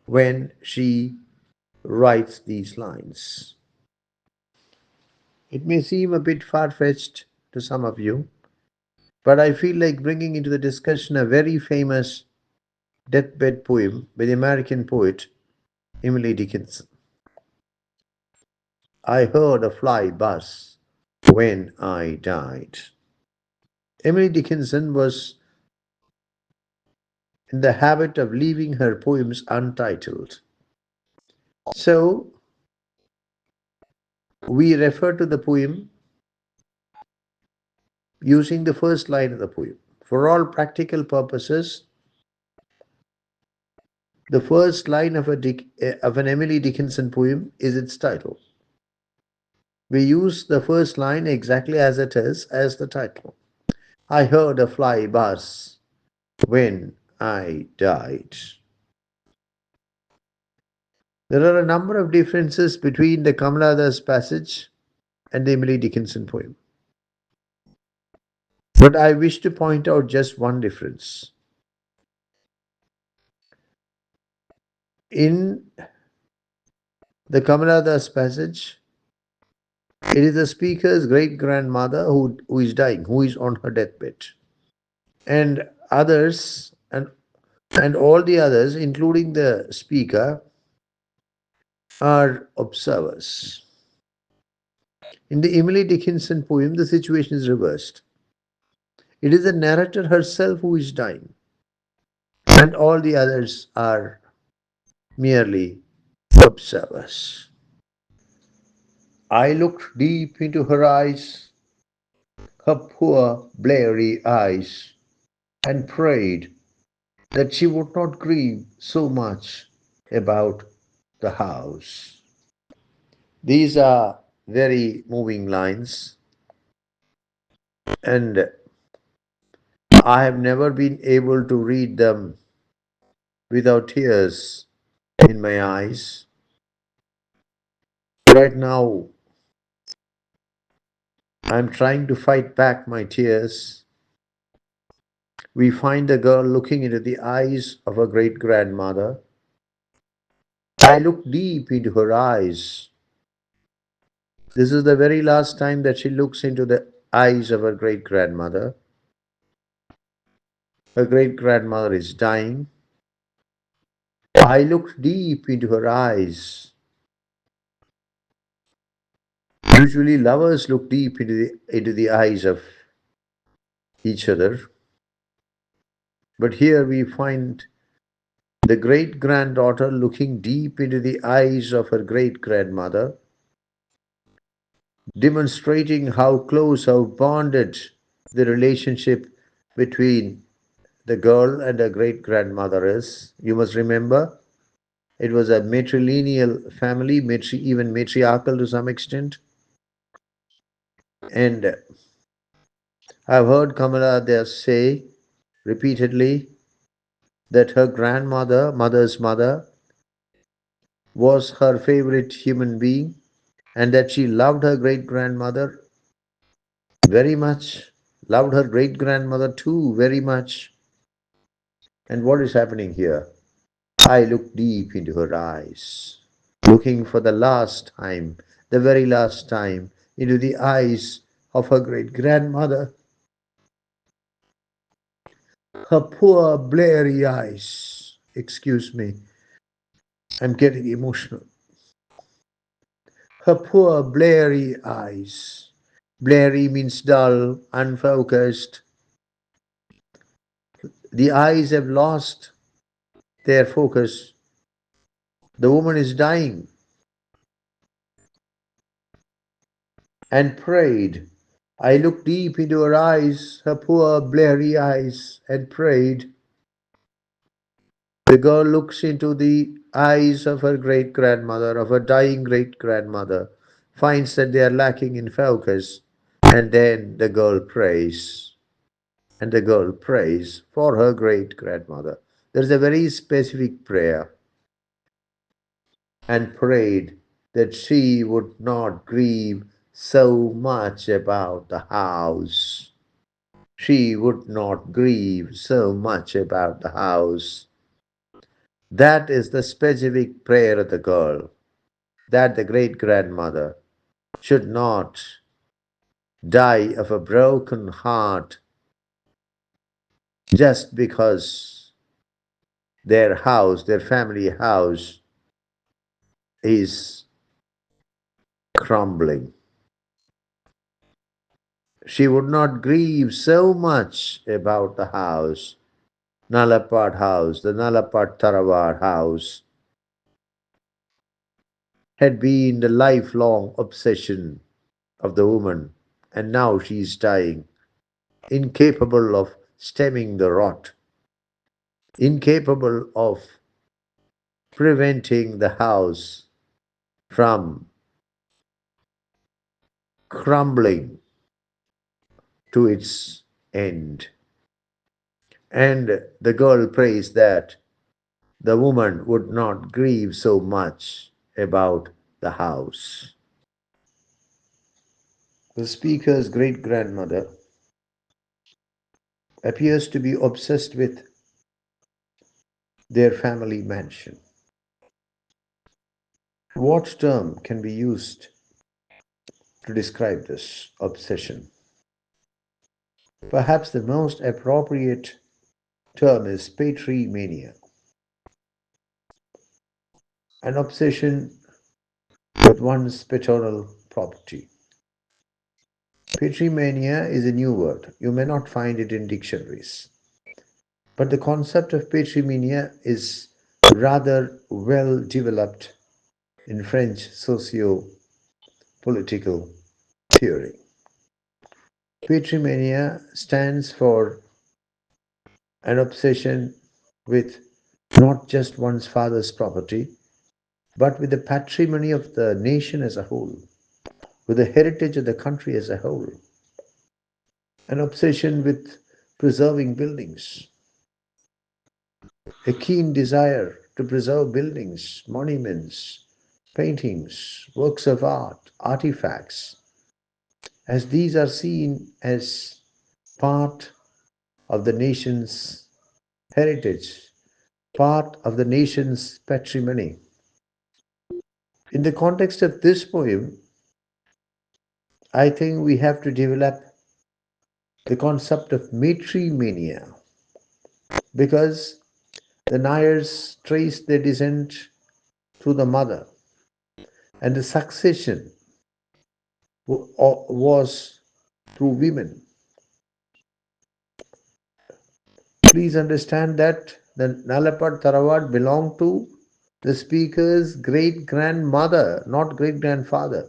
[SPEAKER 1] when she writes these lines. It may seem a bit far fetched to some of you, but I feel like bringing into the discussion a very famous deathbed poem by the American poet Emily Dickinson. I heard a fly buzz when I died. Emily Dickinson was in the habit of leaving her poems untitled. So we refer to the poem using the first line of the poem. For all practical purposes, the first line of an Emily Dickinson poem is its title. We use the first line exactly as it is as the title. I heard a fly buzz when I died. There are a number of differences between the Kamala passage and the Emily Dickinson poem. But I wish to point out just one difference. In the Kamala passage, it is the speaker's great grandmother who is dying, who is on her deathbed. And others, and all the others, including the speaker, are observers. In the Emily Dickinson poem, the situation is reversed. It is the narrator herself who is dying, and all the others are merely observers. I looked deep into her eyes, her poor, bleary eyes, and prayed that she would not grieve so much about the house. These are very moving lines, and I have never been able to read them without tears in my eyes. Right now, I'm trying to fight back my tears. We find the girl looking into the eyes of her great grandmother. I look deep into her eyes. This is the very last time that she looks into the eyes of her great grandmother. Her great grandmother is dying. I looked deep into her eyes. Usually, lovers look deep into the eyes of each other. But here we find the great granddaughter looking deep into the eyes of her great grandmother, demonstrating how close, how bonded the relationship between the girl and her great grandmother is. You must remember, it was a matrilineal family, even matriarchal to some extent. And I've heard Kamala there say repeatedly that her grandmother, mother's mother, was her favorite human being and that she loved her great grandmother very much, loved her great grandmother too very much. And what is happening here? I look deep into her eyes, looking for the last time, the very last time, into the eyes of her great grandmother. Her poor bleary eyes. Excuse me, I'm getting emotional. Her poor bleary eyes. Bleary means dull, unfocused. The eyes have lost their focus The woman is dying and prayed. I looked deep into her eyes, her poor bleary eyes, and prayed. The girl looks into the eyes of her great grandmother, of her dying great grandmother, finds that they are lacking in focus, and then the girl prays. And the girl prays for her great grandmother. There is a very specific prayer, and prayed that she would not grieve so much about the house. She would not grieve so much about the house. That is the specific prayer of the girl, that the great grandmother should not die of a broken heart just because their house, their family house, is crumbling. She would not grieve so much about the house, Nalapad house, the Nalapad Tarawad house, had been the lifelong obsession of the woman, and now she is dying, incapable of stemming the rot, incapable of preventing the house from crumbling to its end. And the girl prays that the woman would not grieve so much about the house. The speaker's great grandmother appears to be obsessed with their family mansion. What term can be used to describe this obsession? Perhaps the most appropriate term is patrimania, an obsession with one's paternal property. Patrimania is a new word. You may not find it in dictionaries. But the concept of patrimania is rather well developed in French socio-political theory. Patrimania stands for an obsession with not just one's father's property, but with the patrimony of the nation as a whole, with the heritage of the country as a whole, an obsession with preserving buildings, a keen desire to preserve buildings, monuments, paintings, works of art, artifacts, as these are seen as part of the nation's heritage, part of the nation's patrimony. In the context of this poem, I think we have to develop the concept of matrimania because the Nayars traced their descent through the mother, and the succession was through women. Please understand that the Nalapad Tarawad belonged to the speaker's great grandmother, not great grandfather,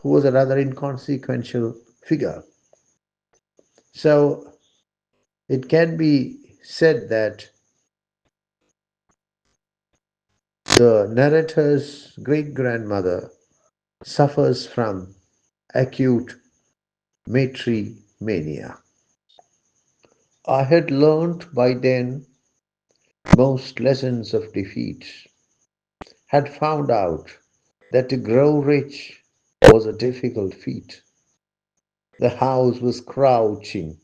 [SPEAKER 1] who was a rather inconsequential figure. So it can be said that the narrator's great grandmother suffers from acute matrimania. I had learnt by then most lessons of defeat, had found out that to grow rich was a difficult feat. The house was crouching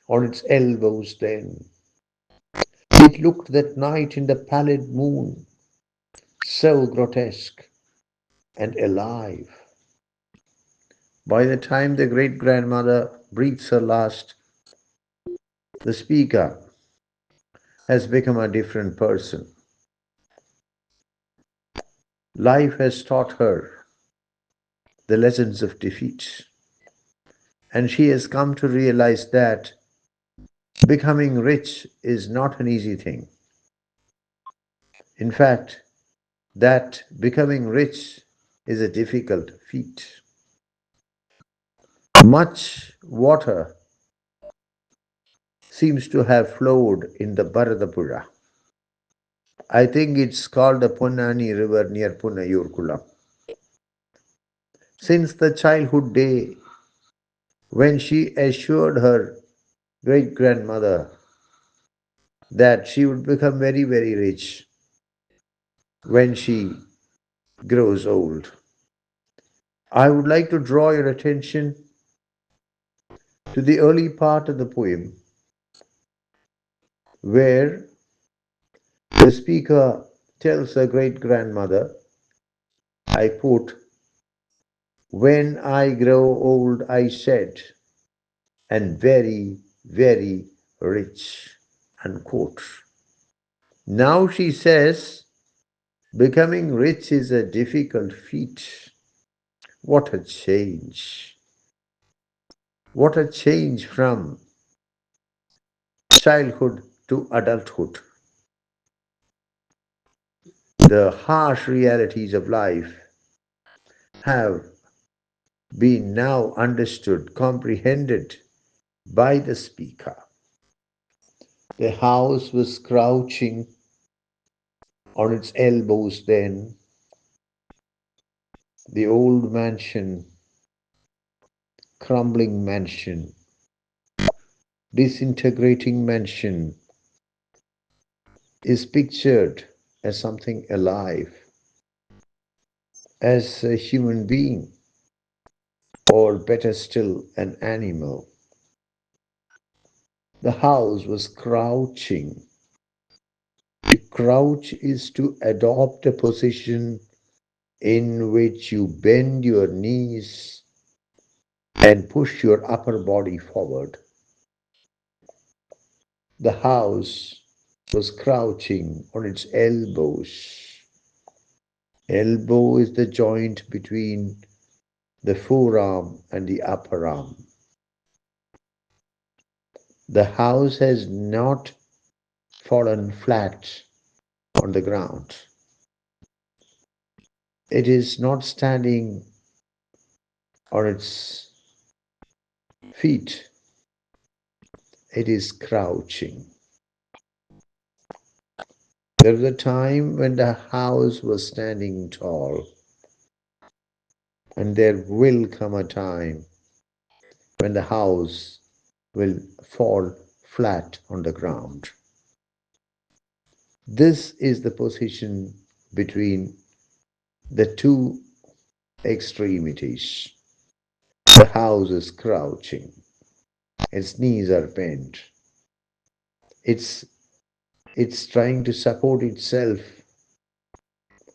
[SPEAKER 1] on its elbows then. It looked that night in the pallid moon so grotesque and alive. By the time the great grandmother breathes her last, the speaker has become a different person. Life has taught her the lessons of defeat, and she has come to realize that becoming rich is not an easy thing. In fact, that becoming rich is a difficult feat. Much water seems to have flowed in the Bharatapuzha. I think it's called the Ponnani River near Punnayurkulam. Since the childhood day when she assured her great grandmother that she would become very, very rich when she grows old. I would like to draw your attention to the early part of the poem where the speaker tells her great grandmother, I quote, when I grow old, I said, and very, very rich, unquote. Now she says, becoming rich is a difficult feat. What a change! What a change from childhood to adulthood. The harsh realities of life have been now understood, comprehended by the speaker. The house was crouching on its elbows then. The old mansion, crumbling mansion, disintegrating mansion is pictured as something alive, as a human being, or better still, an animal. The house was crouching. To crouch is to adopt a position in which you bend your knees and push your upper body forward. The house was crouching on its elbows. Elbow is the joint between the forearm and the upper arm. The house has not fallen flat on the ground. It is not standing on its feet. It is crouching. There was a time when the house was standing tall, and there will come a time when the house will fall flat on the ground. This is the position between the two extremities. The house is crouching, its knees are bent, it's, it's trying to support itself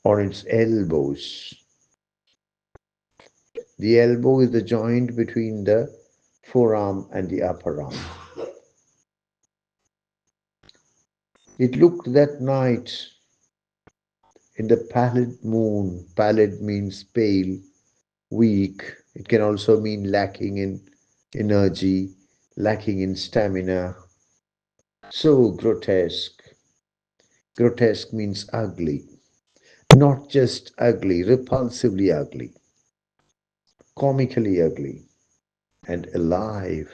[SPEAKER 1] on its elbows. The elbow is the joint between the forearm and the upper arm. It looked that night in the pallid moon. Pallid means pale, weak. It can also mean lacking in energy, lacking in stamina. So grotesque. Grotesque means ugly. Not just ugly, repulsively ugly, comically ugly, and alive.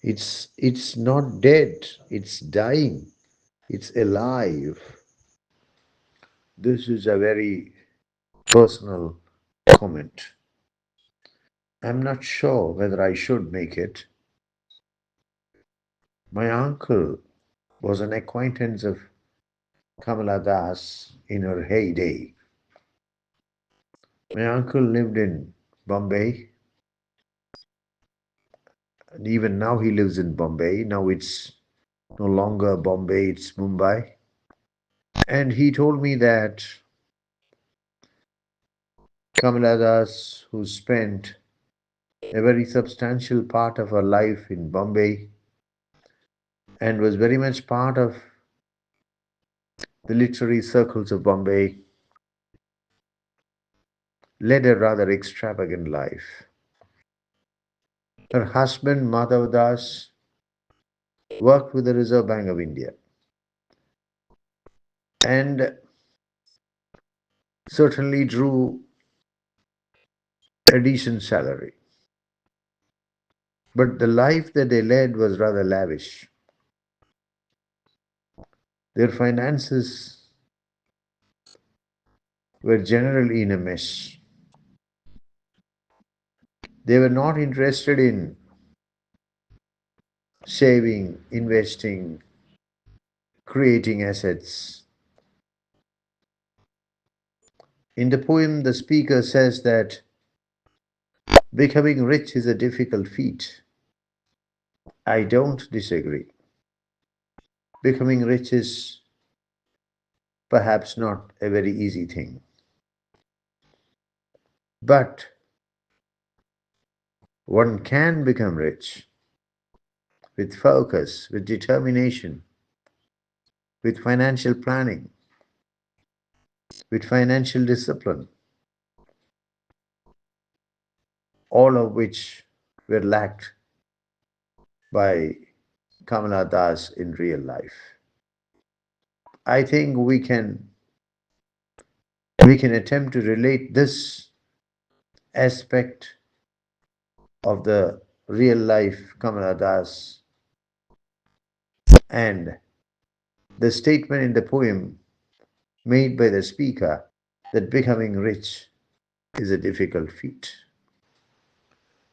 [SPEAKER 1] It's not dead, it's dying, it's alive. This is a very personal comment. I'm not sure whether I should make it. My uncle was an acquaintance of Kamala Das in her heyday. My uncle lived in Bombay, and even now he lives in Bombay. Now it's no longer Bombay, it's Mumbai. And he told me that Kamala Das, who spent a very substantial part of her life in Bombay and was very much part of the literary circles of Bombay, led a rather extravagant life. Her husband, Madhav Das, worked with the Reserve Bank of India. and certainly drew a decent salary. But the life that they led was rather lavish. Their finances were generally in a mess. They were not interested in saving, investing, creating assets. In the poem, the speaker says that becoming rich is a difficult feat. I don't disagree. Becoming rich is perhaps not a very easy thing. But one can become rich with focus, with determination, with financial planning, with financial discipline, all of which were lacked by Kamala Das in real life. I think we can attempt to relate this aspect of the real life Kamala Das and the statement in the poem made by the speaker that becoming rich is a difficult feat.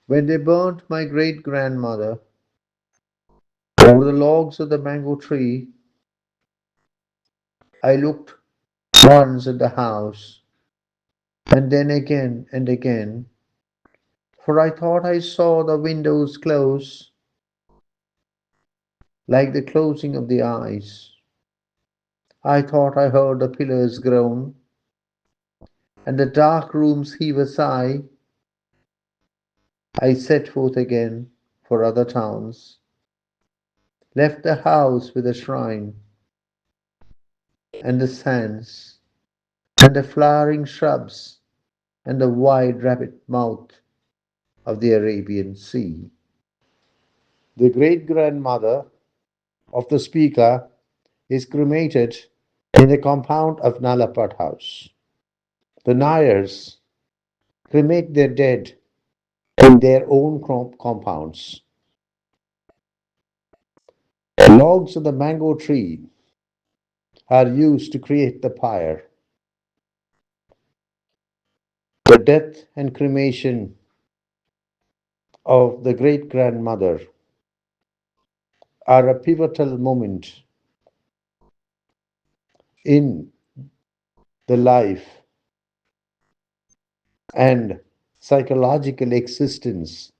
[SPEAKER 1] When they burnt my great grandmother over the logs of the mango tree, I looked once at the house and then again and again, for I thought I saw the windows close like the closing of the eyes. I thought I heard the pillars groan and the dark rooms heave a sigh. I set forth again for other towns, left the house with a shrine and the sands and the flowering shrubs and the wide rapid mouth of the Arabian Sea. The great grandmother of the speaker is cremated in the compound of Nalapat House. The Nayars cremate their dead in their own compounds. Logs of the mango tree are used to create the pyre. The death and cremation of the great grandmother are a pivotal moment in the life and psychological existence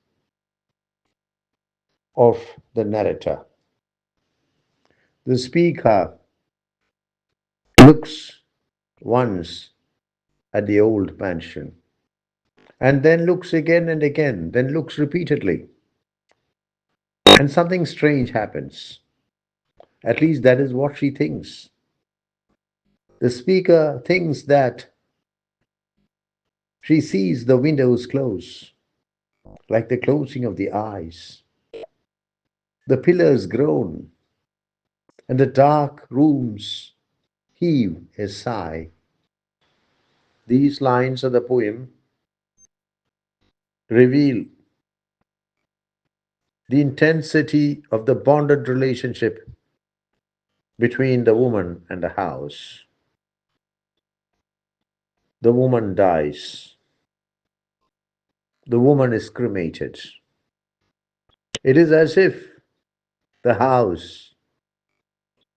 [SPEAKER 1] of the narrator. The speaker looks once at the old mansion and then looks again and again, then looks repeatedly, and something strange happens. At least that is what she thinks. The speaker thinks that she sees the windows close, like the closing of the eyes. The pillars groan, and the dark rooms heave a sigh. These lines of the poem reveal the intensity of the bonded relationship between the woman and the house. The woman dies. The woman is cremated. It is as if the house,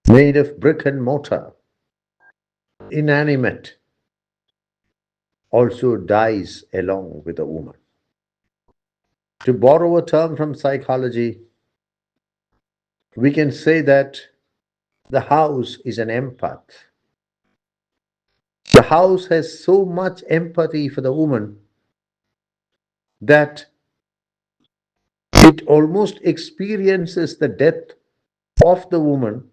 [SPEAKER 1] made of brick and mortar, inanimate, also dies along with the woman. To borrow a term from psychology, we can say that the house is an empath. The house has so much empathy for the woman that it almost experiences the death of the woman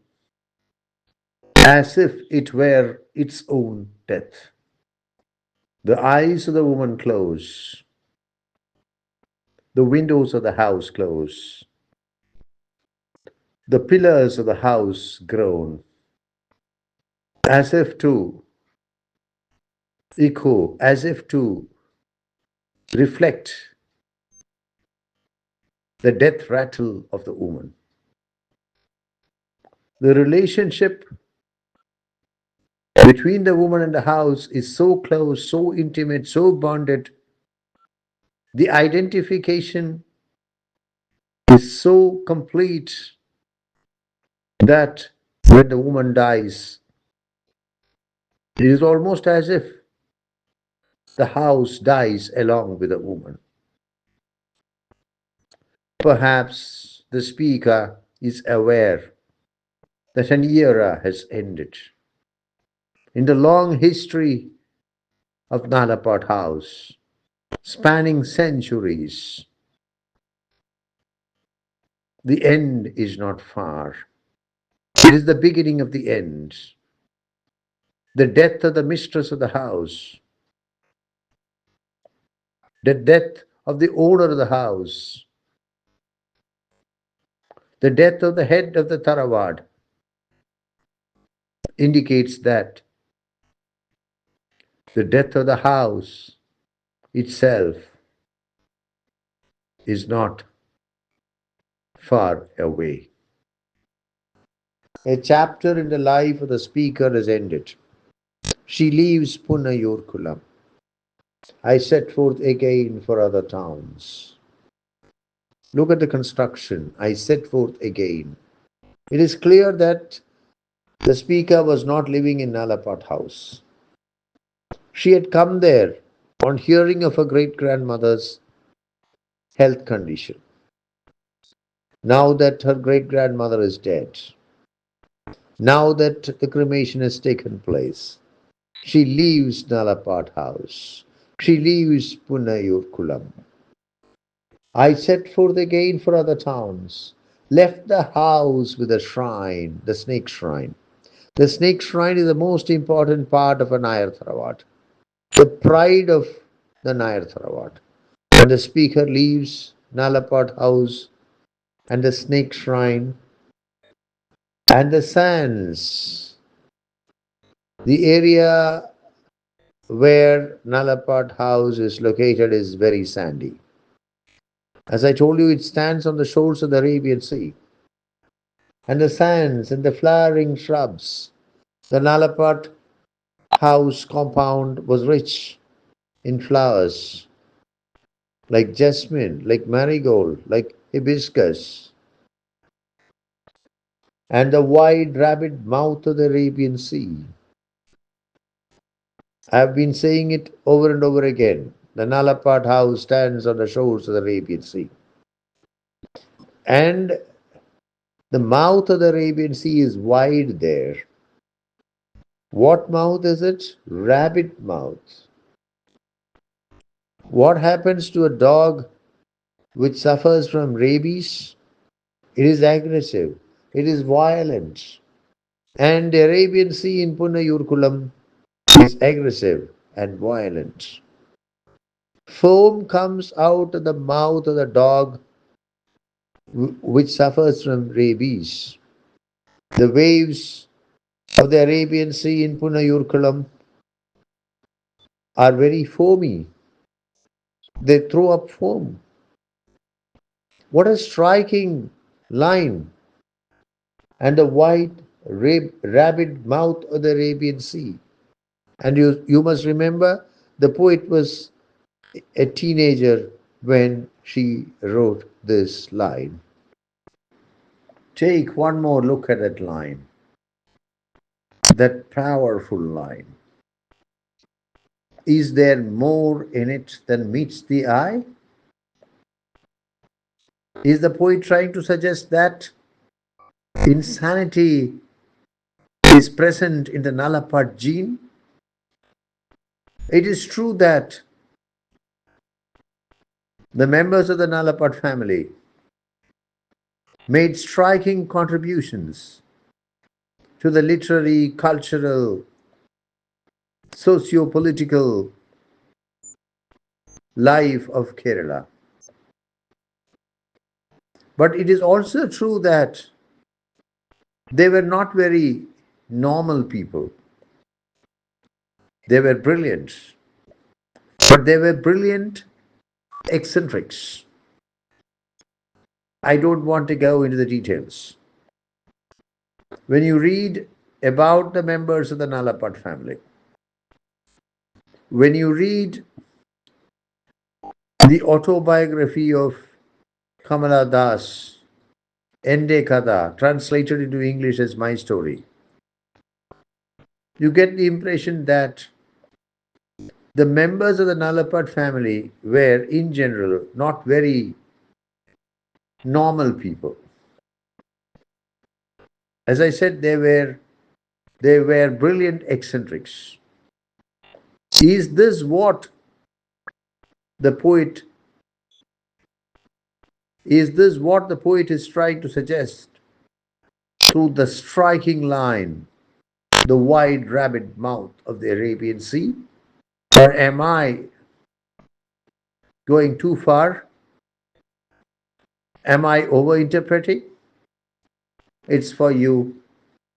[SPEAKER 1] as if it were its own death. The eyes of the woman close, the windows of the house close, the pillars of the house groan, as if to echo, as if to reflect the death rattle of the woman. The relationship between the woman and the house is so close, so intimate, so bonded. The identification is so complete that when the woman dies, it is almost as if the house dies along with the woman. Perhaps the speaker is aware that an era has ended. In the long history of Nalapat House, spanning centuries, the end is not far. It is the beginning of the end. The death of the mistress of the house, the death of the owner of the house, the death of the head of the Tarawad indicates that the death of the house itself is not far away. A chapter in the life of the speaker has ended. She leaves Punayurkulam. I set forth again for other towns. Look at the construction. I set forth again. It is clear that the speaker was not living in Nalapat house. She had come there on hearing of her great grandmother's health condition. Now that her great grandmother is dead, now that the cremation has taken place, she leaves Nalapat house. She leaves Punayurkulam. I set forth again for other towns, left the house with a shrine, the snake shrine. The snake shrine is the most important part of a Nayar Tharawat, the pride of the Nayar Tharawat. When the speaker leaves Nalapat house and the snake shrine and the sands, the area where Nalapat house is located is very sandy. As I told you, it stands on the shores of the Arabian Sea. And the sands and the flowering shrubs, the Nalapat house compound was rich in flowers like jasmine, like marigold, like hibiscus, and the wide rabid mouth of the Arabian Sea. I have been saying it over and over again. The Nalapat house stands on the shores of the Arabian Sea. And the mouth of the Arabian Sea is wide there. What mouth is it? Rabbit mouth. What happens to a dog which suffers from rabies? It is aggressive, it is violent. And the Arabian Sea in Punayurkulam is aggressive and violent. Foam comes out of the mouth of the dog which suffers from rabies. The waves of the Arabian Sea in Punayurkulam are very foamy. They throw up foam. What a striking line! And the wide, rabid mouth of the Arabian Sea. And you must remember, the poet was a teenager when she wrote this line. Take one more look at that line, that powerful line. Is there more in it than meets the eye? Is the poet trying to suggest that insanity is present in the Nalapat gene? It is true that the members of the Nalapat family made striking contributions to the literary, cultural, socio-political life of Kerala. But it is also true that they were not very normal people. They were brilliant, but they were brilliant eccentrics. I don't want to go into the details. When you read about the members of the Nalapat family, when you read the autobiography of Kamala Das, Ende Kada, translated into English as My Story, you get the impression that the members of the Nalapat family were, in general, not very normal people. As I said, they were brilliant eccentrics. Is this what the poet is trying to suggest through the striking line, the wide rabbit mouth of the Arabian Sea? Or am I going too far? Am I overinterpreting? It's for you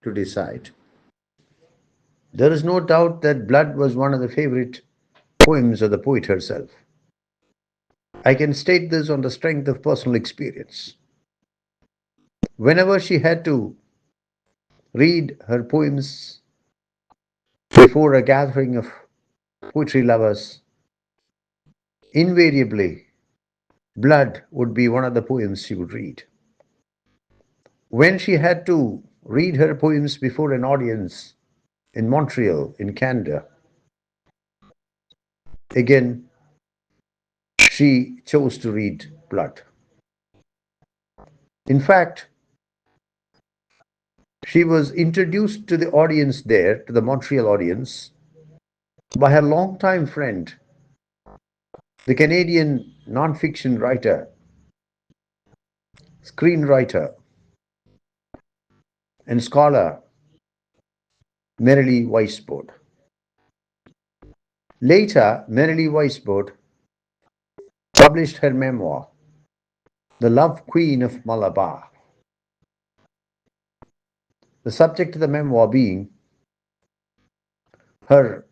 [SPEAKER 1] to decide. There is no doubt that Blood was one of the favorite poems of the poet herself. I can state this on the strength of personal experience. Whenever she had to read her poems before a gathering of poetry lovers, invariably, Blood would be one of the poems she would read. When she had to read her poems before an audience in Montreal, in Canada, again, she chose to read Blood. In fact, she was introduced to the audience there, to the Montreal audience, by her longtime friend, the Canadian non-fiction writer, screenwriter, and scholar, Merrily Weisbord. Later, Merrily Weisbord published her memoir, The Love Queen of Malabar. The subject of the memoir being her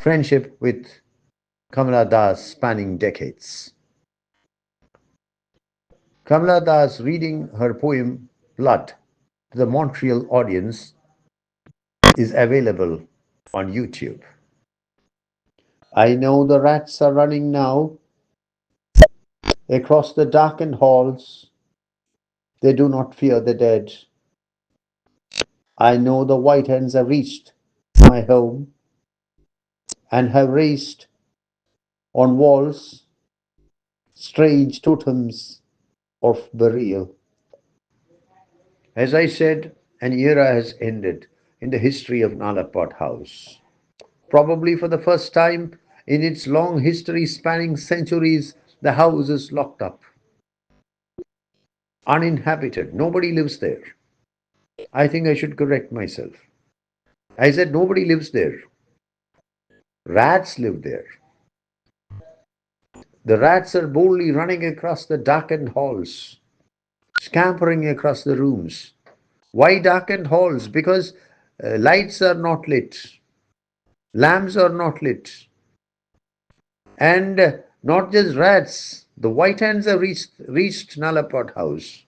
[SPEAKER 1] friendship with Kamala Das spanning decades. Kamala Das reading her poem Blood to the Montreal audience is available on YouTube. I know the rats are running now across the darkened halls. They do not fear the dead. I know the white hens have reached my home and have raised on walls strange totems of burial. As I said, an era has ended in the history of Nalapot House. Probably for the first time in its long history spanning centuries, the house is locked up, uninhabited. Nobody lives there. I think I should correct myself. I said nobody lives there. Rats live there. The rats are boldly running across the darkened halls, scampering across the rooms. Why darkened halls? Because lights are not lit, lamps are not lit. And not just rats, the white ants have reached Nalapot House.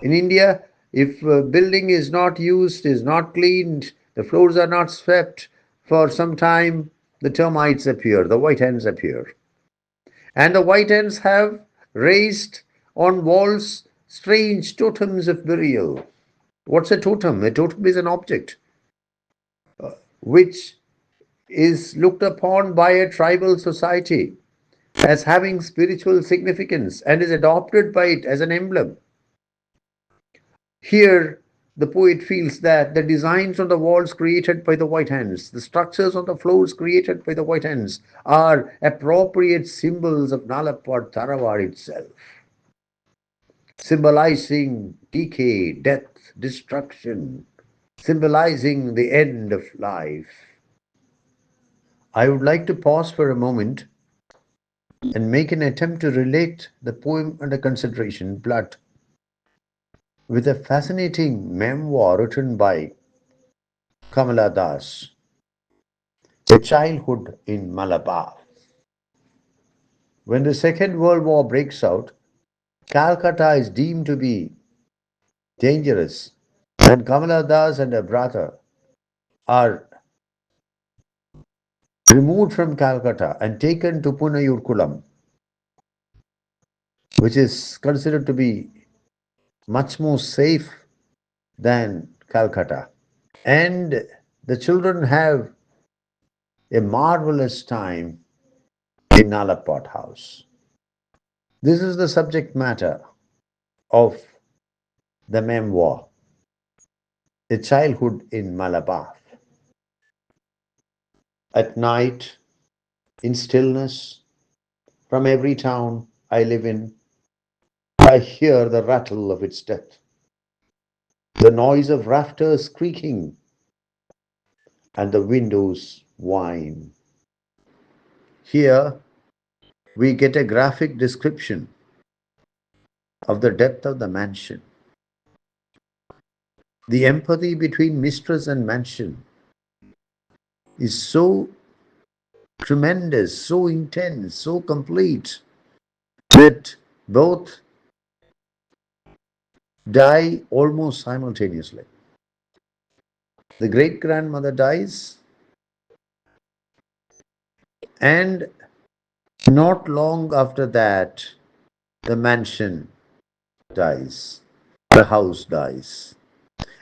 [SPEAKER 1] In India, if a building is not used, is not cleaned, the floors are not swept for some time, the termites appear, the white ants appear. And the white ants have raised on walls strange totems of burial. What's a totem? A totem is an object which is looked upon by a tribal society as having spiritual significance and is adopted by it as an emblem. Here, the poet feels that the designs on the walls created by the white ants, the structures on the floors created by the white ants, are appropriate symbols of Nalapad Tharawad itself, symbolizing decay, death, destruction, symbolizing the end of life. I would like to pause for a moment and make an attempt to relate the poem under consideration, Blood, with a fascinating memoir written by Kamala Das, A Childhood in Malabar. When the Second World War breaks out, Calcutta is deemed to be dangerous, and Kamala Das and her brother are removed from Calcutta and taken to Punayurkulam, which is considered to be much more safe than Calcutta. And the children have a marvelous time in Nalapot House. This is the subject matter of the memoir, A Childhood in Malabar. At night, in stillness, from every town I live in, I hear the rattle of its death, the noise of rafters creaking, and the windows whine. Here we get a graphic description of the depth of the mansion. The empathy between mistress and mansion is so tremendous, so intense, so complete that both die almost simultaneously. The great grandmother dies, and not long after that, the mansion dies, the house dies.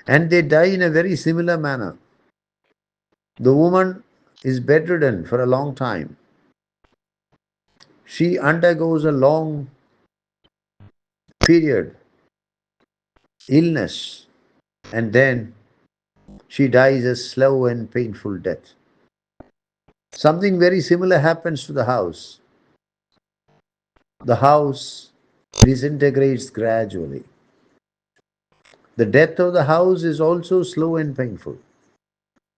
[SPEAKER 1] And they die in a very similar manner. The woman is bedridden for a long time. She undergoes a long period, illness, and then she dies a slow and painful death. Something very similar happens to the house. The house disintegrates gradually. The death of the house is also slow and painful.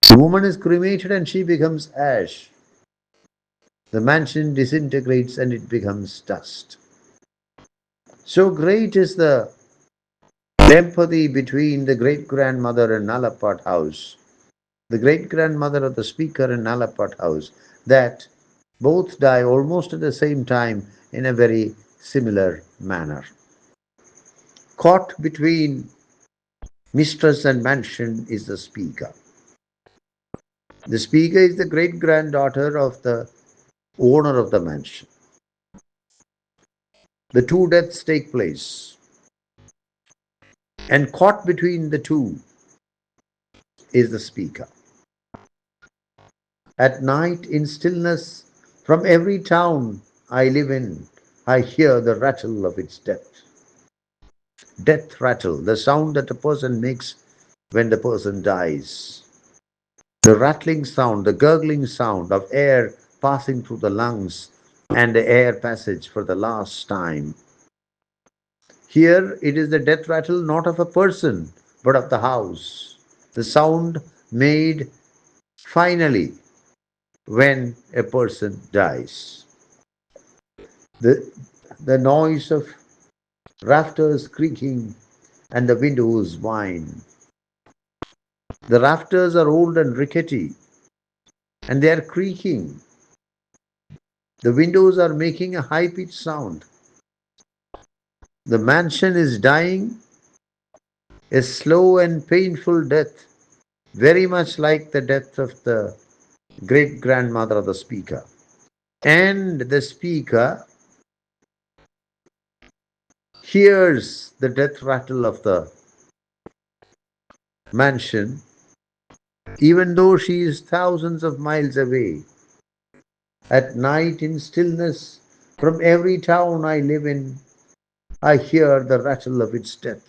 [SPEAKER 1] The woman is cremated and she becomes ash. The mansion disintegrates and it becomes dust. So great is the empathy between the great grandmother and Nalapat house, the great grandmother of the speaker in Nalapat house, that both die almost at the same time in a very similar manner. Caught between mistress and mansion is the speaker. The speaker is the great granddaughter of the owner of the mansion. The two deaths take place, and caught between the two is the speaker. At night, in stillness, from every town I live in, I hear the rattle of its death. Death rattle, the sound that a person makes when the person dies. The rattling sound, the gurgling sound of air passing through the lungs and the air passage for the last time. Here it is the death rattle not of a person but of the house. The sound made finally when a person dies. The, the noise of rafters creaking and the windows whine. The rafters are old and rickety and they are creaking. The windows are making a high pitched sound. The mansion is dying a slow and painful death, very much like the death of the great grandmother of the speaker. And the speaker hears the death rattle of the mansion, even though she is thousands of miles away. At night in stillness, from every town I live in, I hear the rattle of its death.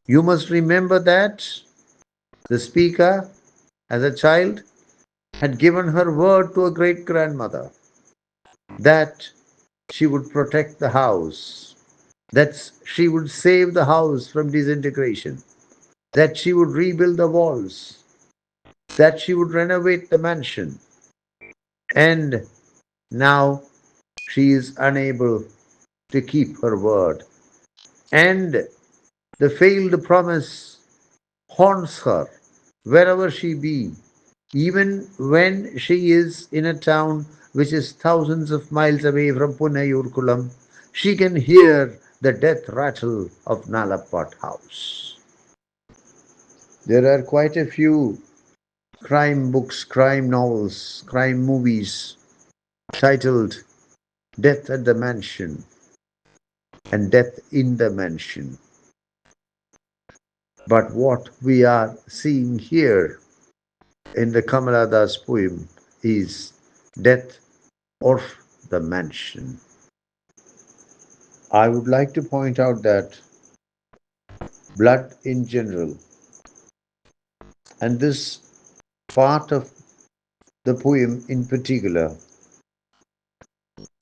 [SPEAKER 1] You must remember that the speaker, as a child, had given her word to a great grandmother that she would protect the house, that she would save the house from disintegration, that she would rebuild the walls, that she would renovate the mansion. And now she is unable to keep her word. And the failed promise haunts her wherever she be, even when she is in a town which is thousands of miles away from Punayurkulam, she can hear the death rattle of Nalappat house. There are quite a few crime books, crime novels, crime movies titled Death at the Mansion and Death in the Mansion. But what we are seeing here in the Kamala Das poem is Death of the Mansion. I would like to point out that blood in general, and this part of the poem in particular,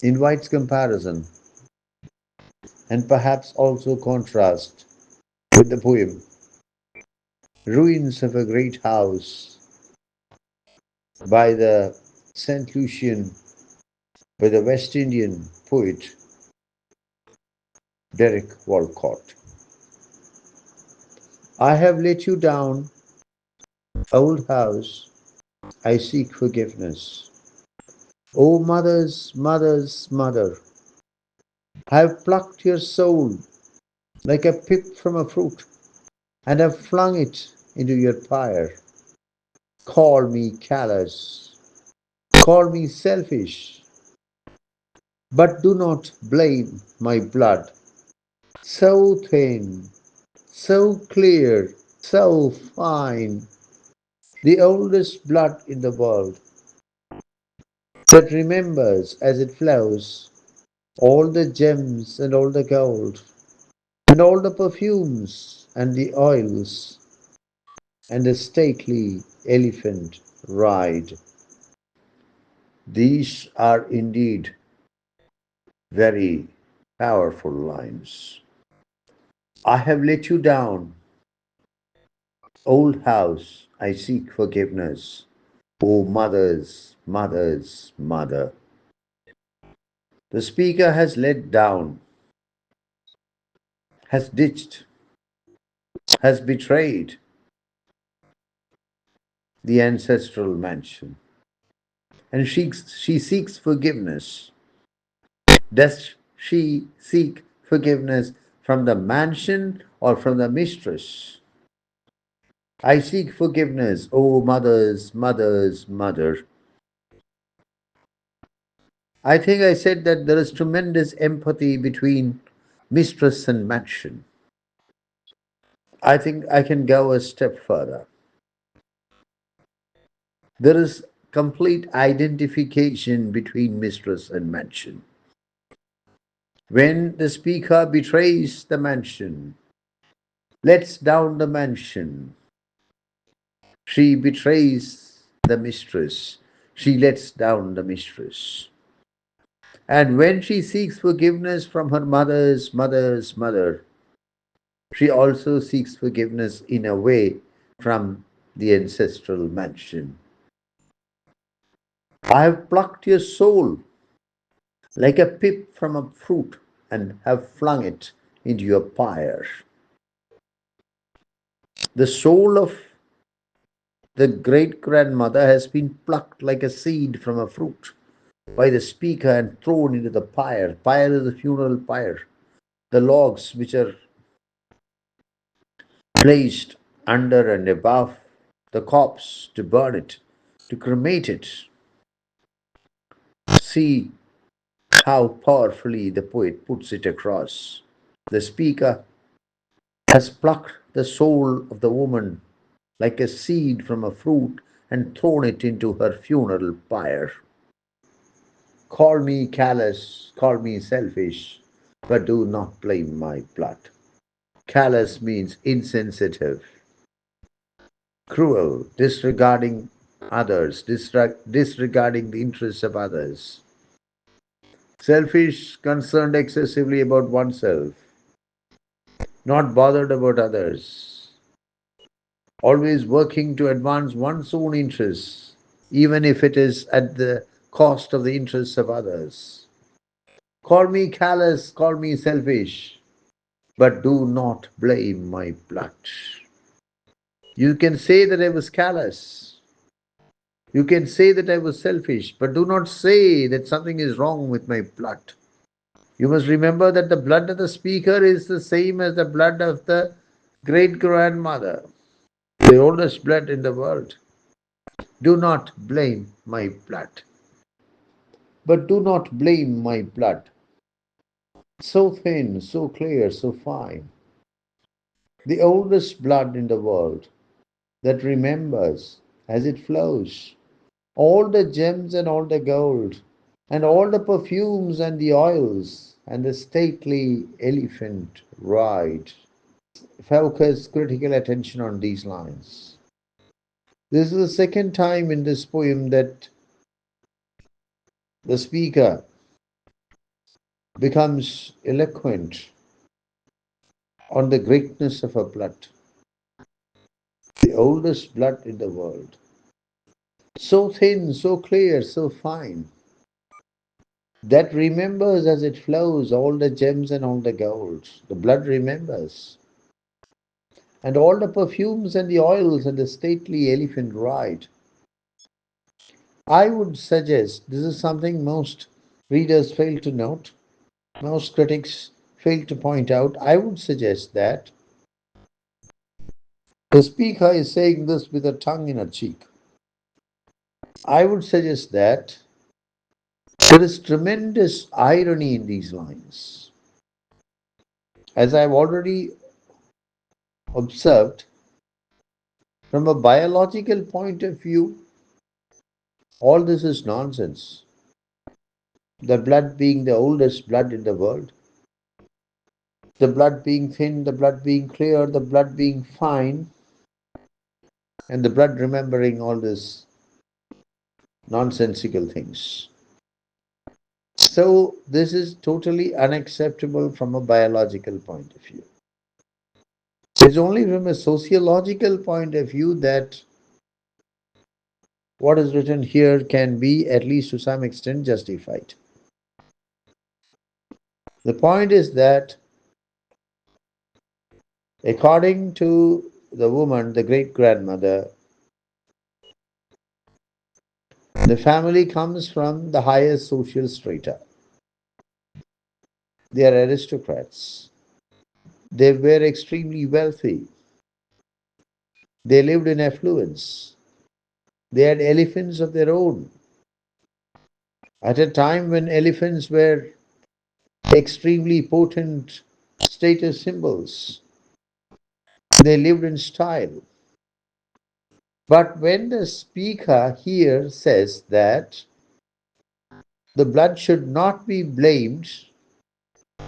[SPEAKER 1] invites comparison and perhaps also contrast with the poem Ruins of a Great House by the St. Lucian, by the West Indian poet Derek Walcott. I have let you down, old house, I seek forgiveness. O mother's mother's mother, I have plucked your soul like a pip from a fruit and have flung it into your pyre. Call me callous, call me selfish, but do not blame my blood. So thin, so clear, so fine, the oldest blood in the world that remembers as it flows all the gems and all the gold and all the perfumes and the oils and the stately elephant ride. These are indeed very powerful lines. I have let you down, old house, I seek forgiveness. O mother's mother's mother. The speaker has let down, has ditched, has betrayed the ancestral mansion, and she seeks forgiveness. Does she seek forgiveness from the mansion or from the mistress? I seek forgiveness, O mother's mother's mother. I think I said that there is tremendous empathy between mistress and mansion. I think I can go a step further. There is complete identification between mistress and mansion. When the speaker betrays the mansion, lets down the mansion, she betrays the mistress, she lets down the mistress. And when she seeks forgiveness from her mother's mother's mother, she also seeks forgiveness in a way from the ancestral mansion. I have plucked your soul like a pip from a fruit and have flung it into your pyre. The soul of the great grandmother has been plucked like a seed from a fruit by the speaker and thrown into the pyre. Pyre is the funeral pyre, the logs which are placed under and above the corpse to burn it, to cremate it. See how powerfully the poet puts it across. The speaker has plucked the soul of the woman like a seed from a fruit and thrown it into her funeral pyre. Call me callous, call me selfish, but do not blame my blood. Callous means insensitive, cruel, disregarding others, disregarding the interests of others. Selfish, concerned excessively about oneself, not bothered about others, always working to advance one's own interests, even if it is at the cost of the interests of others. Call me callous, call me selfish, but do not blame my blood. You can say that I was callous. You can say that I was selfish, but do not say that something is wrong with my blood. You must remember that the blood of the speaker is the same as the blood of the great grandmother, the oldest blood in the world. Do not blame my blood. But do not blame my blood. So thin, so clear, so fine. The oldest blood in the world that remembers as it flows all the gems and all the gold, and all the perfumes and the oils, and the stately elephant ride. Focus critical attention on these lines. This is the second time in this poem that the speaker becomes eloquent on the greatness of her blood, the oldest blood in the world. So thin, so clear, so fine, that remembers as it flows all the gems and all the gold. The blood remembers. And all the perfumes and the oils and the stately elephant ride. I would suggest this is something most readers fail to note, most critics fail to point out. I would suggest that the speaker is saying this with a tongue in her cheek. I would suggest that there is tremendous irony in these lines. As I've already observed, from a biological point of view, all this is nonsense. The blood being the oldest blood in the world, the blood being thin, the blood being clear, the blood being fine, and the blood remembering all these nonsensical things. So, this is totally unacceptable from a biological point of view. It's only from a sociological point of view that what is written here can be, at least to some extent, justified. The point is that, according to the woman, the great grandmother, the family comes from the highest social strata. They are aristocrats. They were extremely wealthy. They lived in affluence. They had elephants of their own. At a time when elephants were extremely potent status symbols, they lived in style. But when the speaker here says that the blood should not be blamed,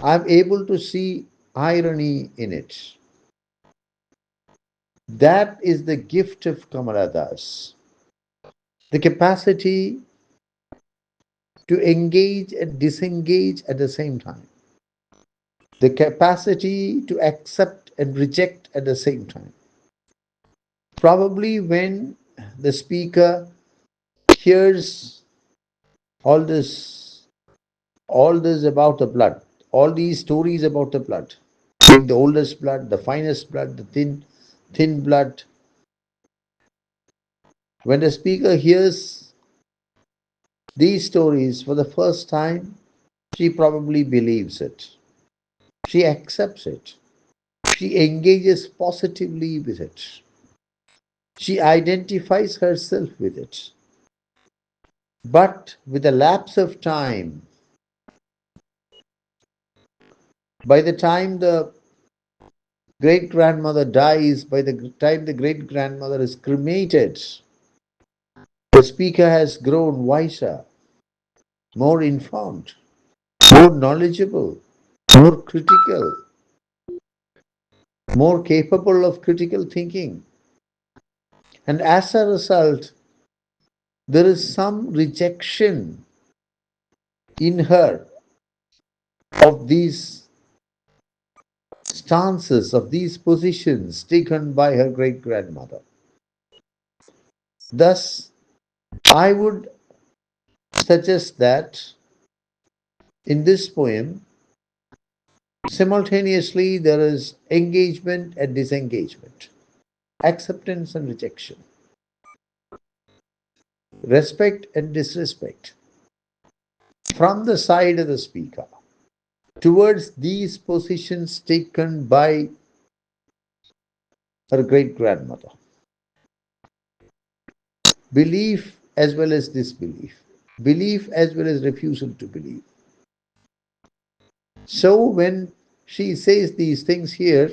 [SPEAKER 1] I'm able to see irony in it. That is the gift of Kamala Das. The capacity to engage and disengage at the same time. The capacity to accept and reject at the same time. Probably when the speaker hears all this, all this about the blood, all these stories about the blood, being the oldest blood, the finest blood, the thin blood. When the speaker hears these stories for the first time, she probably believes it. She accepts it. She engages positively with it. She identifies herself with it. But with a lapse of time, by the time the great grandmother dies, by the time the great grandmother is cremated, the speaker has grown wiser, more informed, more knowledgeable, more critical, more capable of critical thinking. And as a result, there is some rejection in her of these stances, of these positions taken by her great grandmother. Thus, I would suggest that in this poem, simultaneously there is engagement and disengagement. acceptance and rejection, respect and disrespect from the side of the speaker towards these positions taken by her great grandmother. Belief as well as disbelief, belief as well as refusal to believe. So when she says these things here,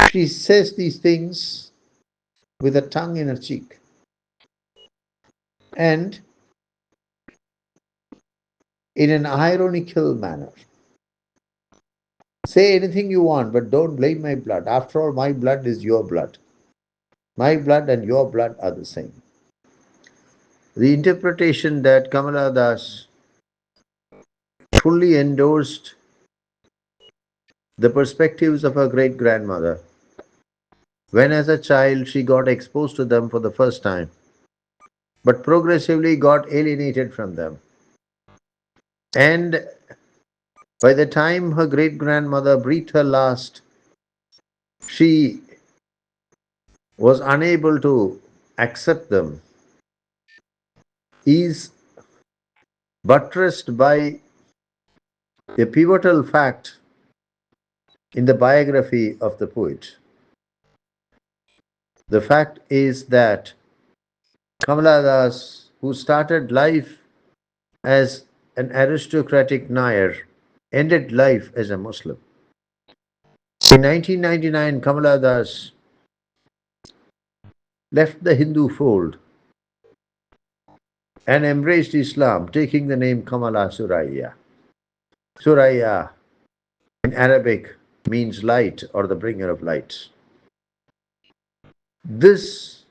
[SPEAKER 1] she says these things with a tongue in her cheek. And in an ironical manner. Say anything you want, but don't blame my blood. After all, my blood is your blood. My blood and your blood are the same. The interpretation that Kamala Das fully endorsed the perspectives of her great grandmother when, as a child, she got exposed to them for the first time, but progressively got alienated from them. And by the time her great grandmother breathed her last, she was unable to accept them, is buttressed by a pivotal fact in the biography of the poet. The fact is that Kamala Das, who started life as an aristocratic Nair, ended life as a Muslim. In 1999, Kamala Das left the Hindu fold and embraced Islam, taking the name Kamala Suraya. Suraya in Arabic means light or the bringer of light. This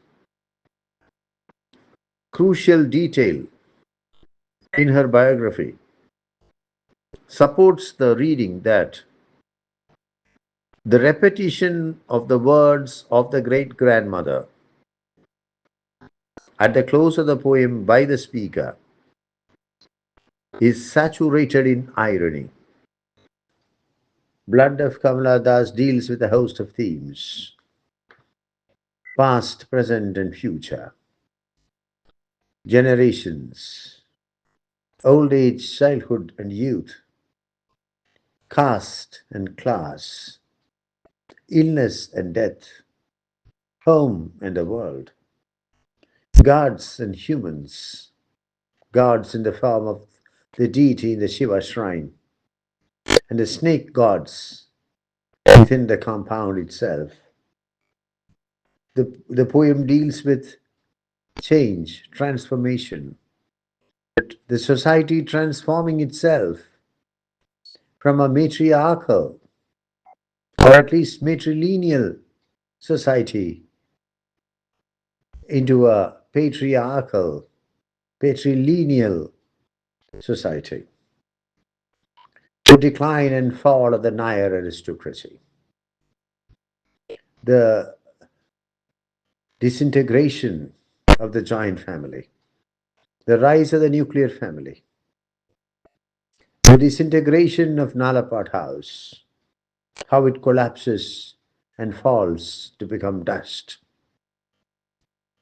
[SPEAKER 1] crucial detail in her biography supports the reading that the repetition of the words of the great grandmother at the close of the poem by the speaker is saturated in irony. Blood of Kamala Das deals with a host of themes: past, present, and future, generations, old age, childhood, and youth, caste and class, illness and death, home and the world, gods and humans, gods in the form of the deity in the Shiva shrine, and the snake gods within the compound itself. The poem deals with change, transformation, the society transforming itself from a matriarchal or at least matrilineal society into a patriarchal, patrilineal society. The decline and fall of the Nair aristocracy, the disintegration of the joint family, the rise of the nuclear family, the disintegration of Nalapat House, how it collapses and falls to become dust.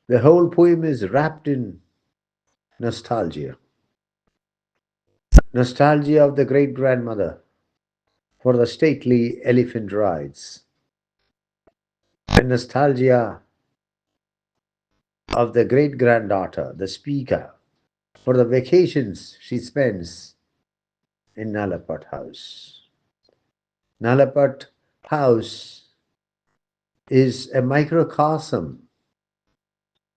[SPEAKER 1] The whole poem is wrapped in nostalgia. Nostalgia of the great grandmother for the stately elephant rides, and nostalgia of the great granddaughter, the speaker, for the vacations she spends in Nalapat House. Nalapat House is a microcosm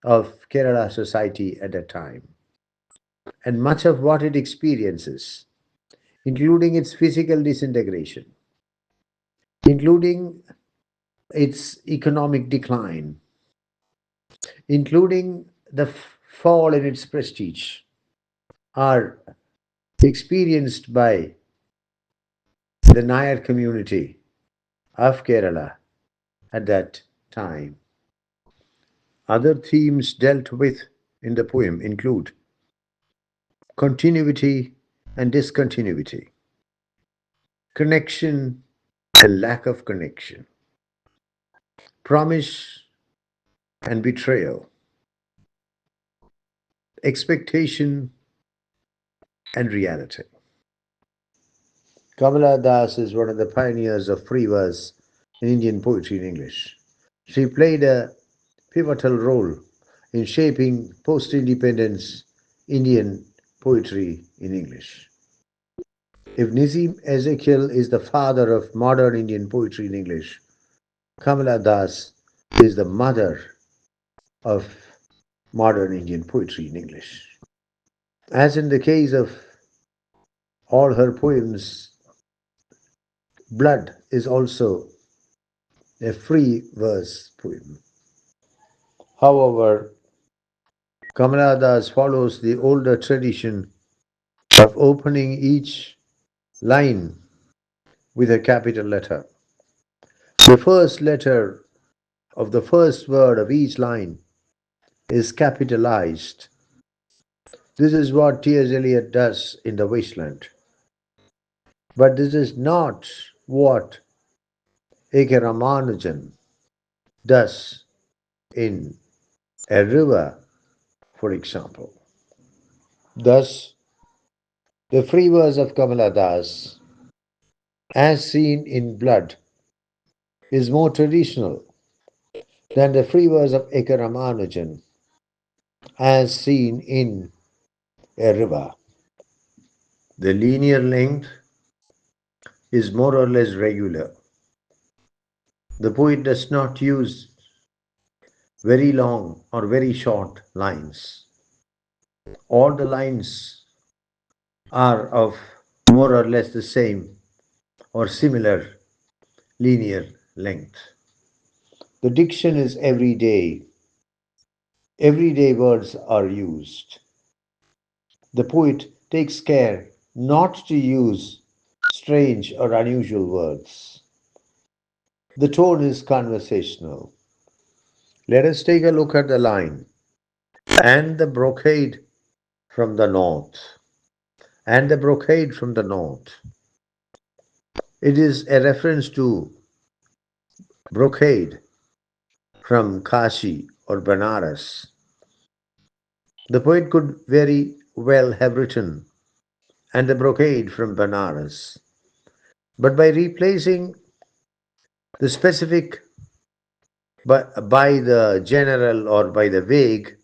[SPEAKER 1] of Kerala society at that time, and much of what it experiences, including its physical disintegration, including its economic decline, including the fall in its prestige, are experienced by the Nair community of Kerala at that time. Other themes dealt with in the poem include continuity and discontinuity, connection and lack of connection, promise and betrayal, expectation and reality. Kamala Das is one of the pioneers of free verse in Indian poetry in English. She played a pivotal role in shaping post independence Indian poetry in English. If Nizam Ezekiel is the father of modern Indian poetry in English, Kamala Das is the mother of modern Indian poetry in English. As in the case of all her poems, Blood is also a free verse poem. However, Kamala Das follows the older tradition of opening each line with a capital letter. The first letter of the first word of each line is capitalized. This is what T.S. Eliot does in The Wasteland. But this is not what A.K. Ramanujan does in A River, for example. Thus, the free verse of Kamala Das, as seen in Blood, is more traditional than the free verse of A.K. Ramanujan, as seen in A River. The linear length is more or less regular. The poet does not use very long or very short lines. All the lines are of more or less the same or similar linear length. The diction is everyday. Everyday words are used. The poet takes care not to use strange or unusual words. The tone is conversational. Let us take a look at the line. And the brocade from the north. And the brocade from the north. It is a reference to brocade from Kashi or Banaras. The poet could very well have written and the brocade from Banaras. But by replacing the specific by the general or by the vague,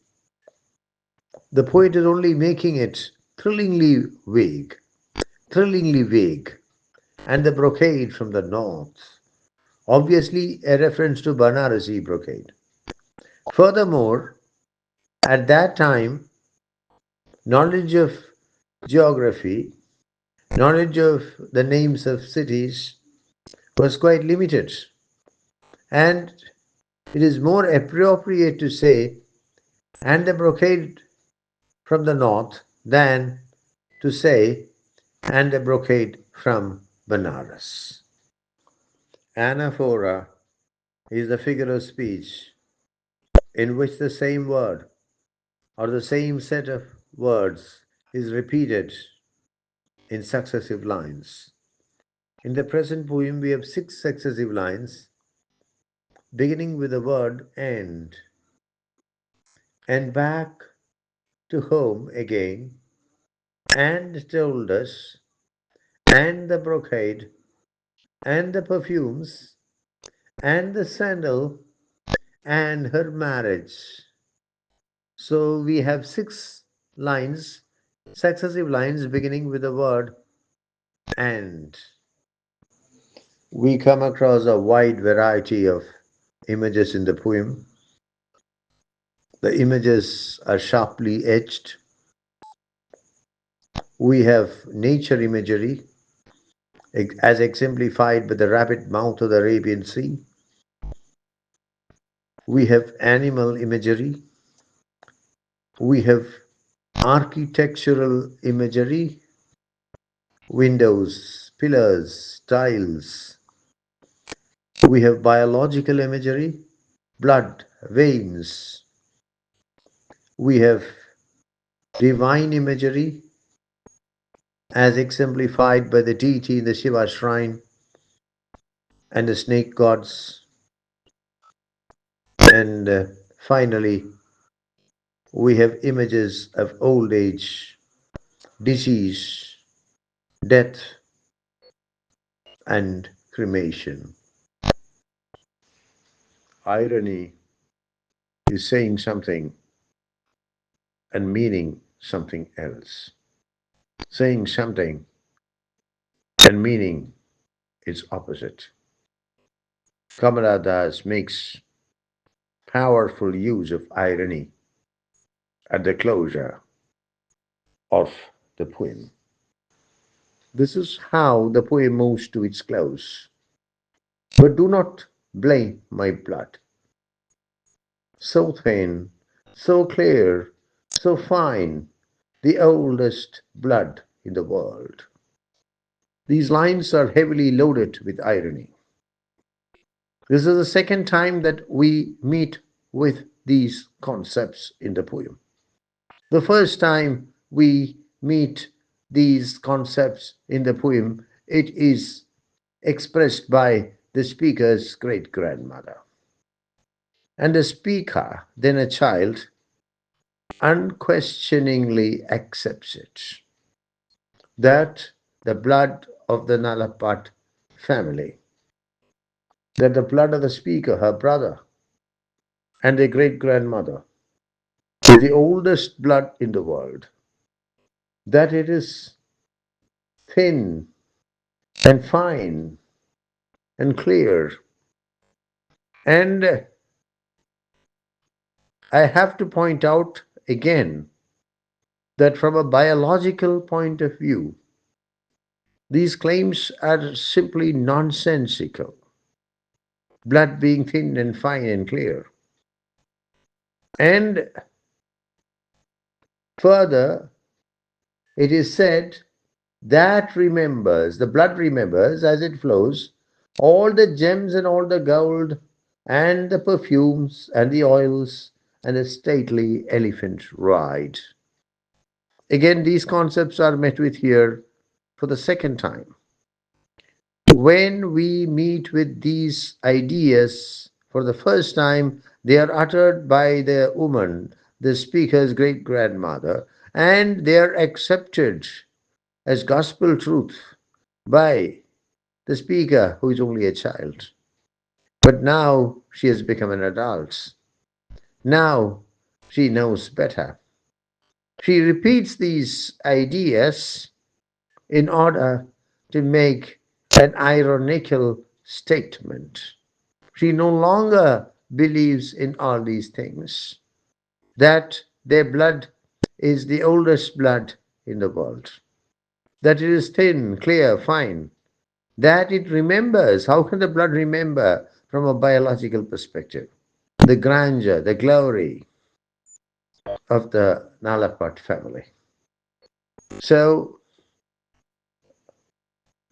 [SPEAKER 1] the poet is only making it thrillingly vague, thrillingly vague. And the brocade from the north, obviously a reference to Banarasi brocade. Furthermore, at that time, knowledge of geography, knowledge of the names of cities was quite limited. And it is more appropriate to say, and the brocade from the north, than to say, and the brocade from Banaras. Anaphora is the figure of speech in which the same word or the same set of words is repeated in successive lines. In the present poem, we have 6 successive lines beginning with the word and back to home again, and told us, and the brocade, and the perfumes, and the sandal, and her marriage. So we have 6 lines, successive lines beginning with the word and. We come across a wide variety of images in the poem. The images are sharply etched. We have nature imagery, as exemplified by the rapid mouth of the Arabian Sea. We have animal imagery. We have architectural imagery, windows, pillars, tiles. We have biological imagery, blood, veins. We have divine imagery, as exemplified by the deity in the Shiva shrine and the snake gods. And finally, we have images of old age, disease, death, and cremation. Irony is saying something and meaning something else. Saying something and meaning its opposite. Kamala Das makes powerful use of irony at the closure of the poem. This is how the poem moves to its close. But do not blame my blood. So thin, so clear, so fine, the oldest blood in the world. These lines are heavily loaded with irony. This is the second time that we meet with these concepts in the poem. The first time we meet these concepts in the poem, it is expressed by the speaker's great grandmother. And the speaker, then a child, unquestioningly accepts it that the blood of the Nalapat family, that the blood of the speaker, her brother, and their great grandmother is the oldest blood in the world, that it is thin and fine and clear. And I have to point out again that from a biological point of view, these claims are simply nonsensical. Blood being thin and fine and clear. And further, it is said that remembers, the blood remembers as it flows, all the gems and all the gold and the perfumes and the oils and the stately elephant ride. Again, these concepts are met with here for the second time. When we meet with these ideas for the first time, they are uttered by the woman, the speaker's great grandmother, and they are accepted as gospel truth by the speaker who is only a child. But now she has become an adult. Now she knows better. She repeats these ideas in order to make an ironical statement. She no longer believes in all these things, that their blood is the oldest blood in the world, that it is thin, clear, fine, that it remembers. How can the blood remember from a biological perspective? The grandeur, the glory of the Nalapat family. So,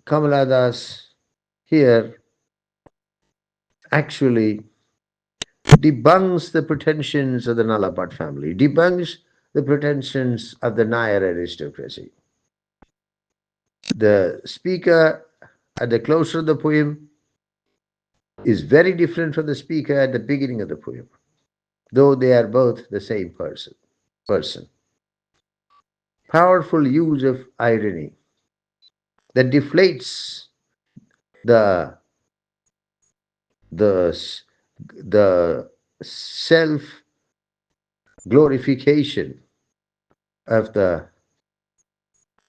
[SPEAKER 1] Kamala Das here actually debunks the pretensions of the Nalapat family, debunks the pretensions of the Nair aristocracy. The speaker at the close of the poem is very different from the speaker at the beginning of the poem, though they are both the same person. Powerful use of irony that deflates the the the self glorification of the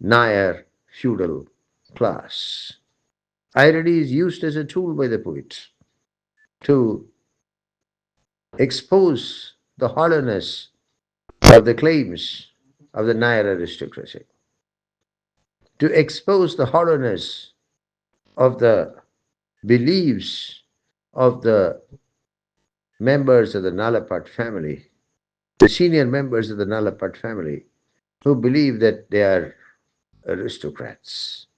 [SPEAKER 1] Nair feudal class. Irony is used as a tool by the poet to expose the hollowness of the claims of the Nair aristocracy, to expose the hollowness of the beliefs of the members of the Nalapat family, the senior members of the Nalapat family, who believe that they are aristocrats,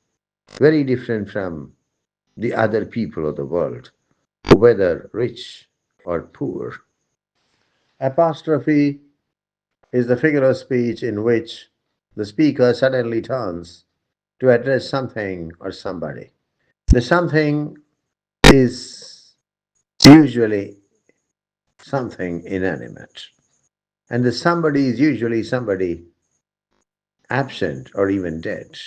[SPEAKER 1] very different from the other people of the world, whether rich or poor. Apostrophe is the figure of speech in which the speaker suddenly turns to address something or somebody. The something is usually something inanimate. And the somebody is usually somebody absent or even dead.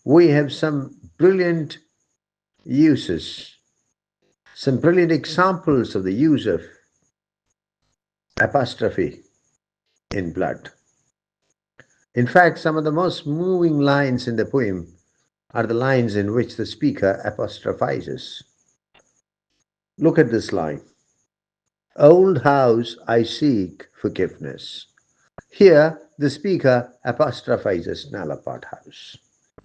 [SPEAKER 1] We have some brilliant uses, some brilliant examples of the use of apostrophe in blood. In fact, some of the most moving lines in the poem are the lines in which the speaker apostrophizes. Look at this line. Old house, I seek forgiveness. Here, the speaker apostrophizes Nalapad house,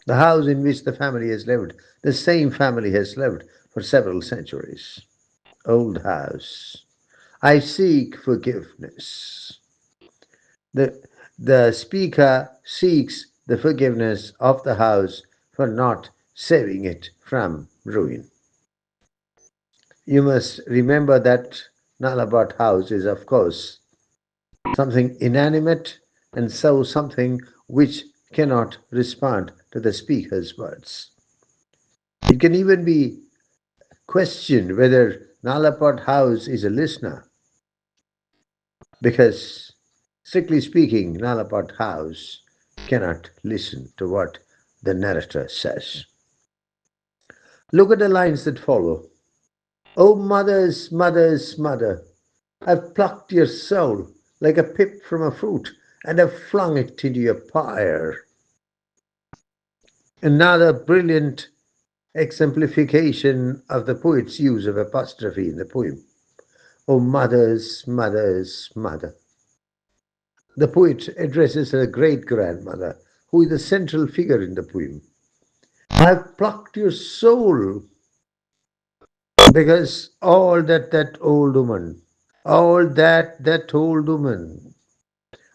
[SPEAKER 1] the house in which the family has lived, the same family has lived for several centuries. Old house, I seek forgiveness. The, the speaker seeks the forgiveness of the house for not saving it from ruin. You must remember that Nalabat house is, of course, something inanimate and so something which cannot respond to the speaker's words. It can even be questioned whether Nalapat house is a listener, because, strictly speaking, Nalapat house cannot listen to what the narrator says. Look at the lines that follow. Oh, mother's mother's mother, I've plucked your soul like a pip from a fruit, and have flung it into your pyre. Another brilliant exemplification of the poet's use of apostrophe in the poem. Oh, mother's mother's mother. The poet addresses her great grandmother, who is the central figure in the poem. I've plucked your soul, because that old woman, that old woman,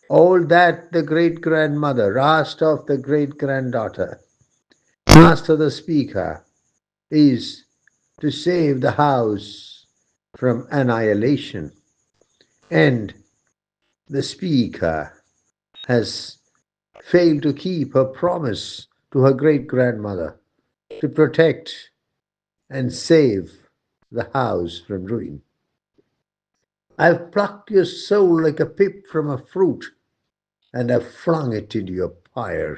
[SPEAKER 1] all that the great grandmother asked of the great granddaughter, asked of the speaker, is to save the house from annihilation. And the speaker has failed to keep her promise to her great grandmother to protect and save the house from ruin. I've plucked your soul like a pip from a fruit, and have flung it into your pyre.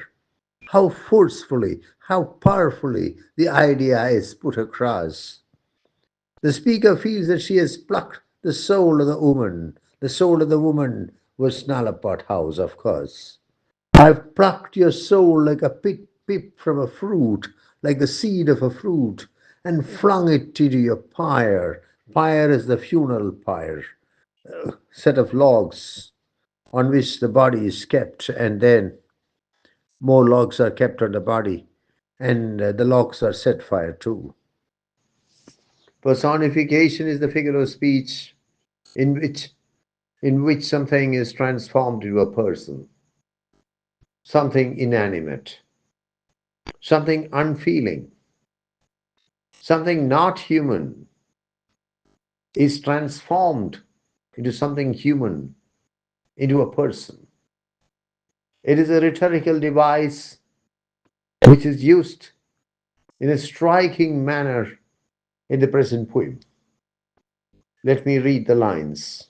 [SPEAKER 1] How forcefully, how powerfully the idea is put across. The speaker feels that she has plucked the soul of the woman. The soul of the woman was Nalapot House, of course. I've plucked your soul like a pip from a fruit, like the seed of a fruit, and flung it into your pyre. Pyre is the funeral pyre, a set of logs on which the body is kept, and then more logs are kept on the body, and the logs are set fire too. Personification is the figure of speech in which something is transformed into a person, something inanimate, something unfeeling, something not human is transformed into something human, into a person. It is a rhetorical device which is used in a striking manner in the present poem. Let me read the lines.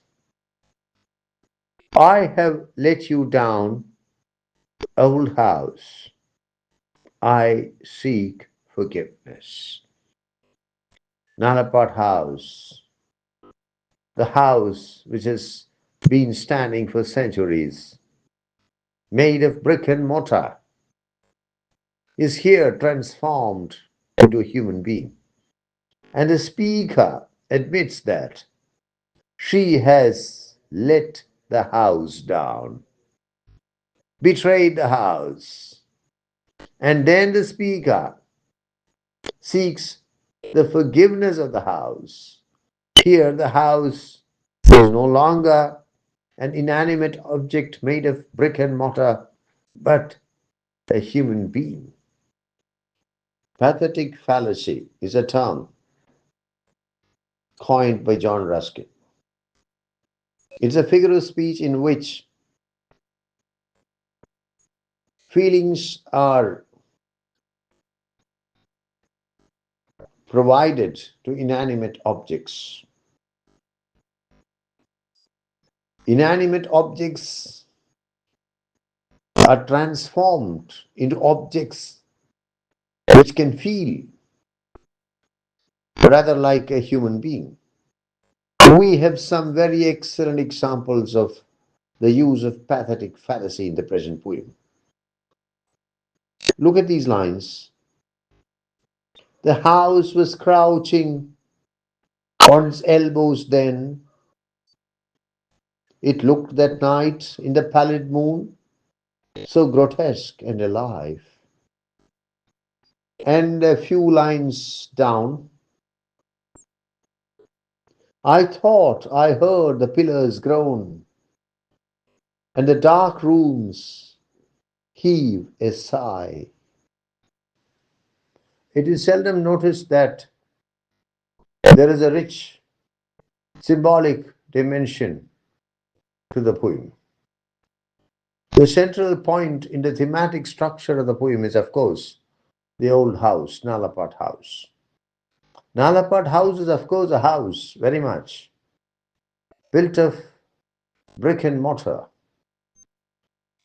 [SPEAKER 1] I have let you down, old house. I seek forgiveness. Nalapot house, the house which has been standing for centuries, made of brick and mortar, is here transformed into a human being. And the speaker admits that she has let the house down, betrayed the house. And then the speaker seeks the forgiveness of the house. Here, the house is no longer an inanimate object made of brick and mortar, but a human being. Pathetic fallacy is a term coined by John Ruskin. It's a figure of speech in which feelings are provided to inanimate objects. Inanimate objects are transformed into objects which can feel rather like a human being. We have some very excellent examples of the use of pathetic fallacy in the present poem. Look at these lines. The house was crouching on its elbows then. It looked that night in the pallid moon so grotesque and alive. And a few lines down, I thought I heard the pillars groan and the dark rooms heave a sigh. It is seldom noticed that there is a rich symbolic dimension to the poem. The central point in the thematic structure of the poem is, of course, the old house, Nalapat house. Nalapat house is, of course, a house, very much built of brick and mortar,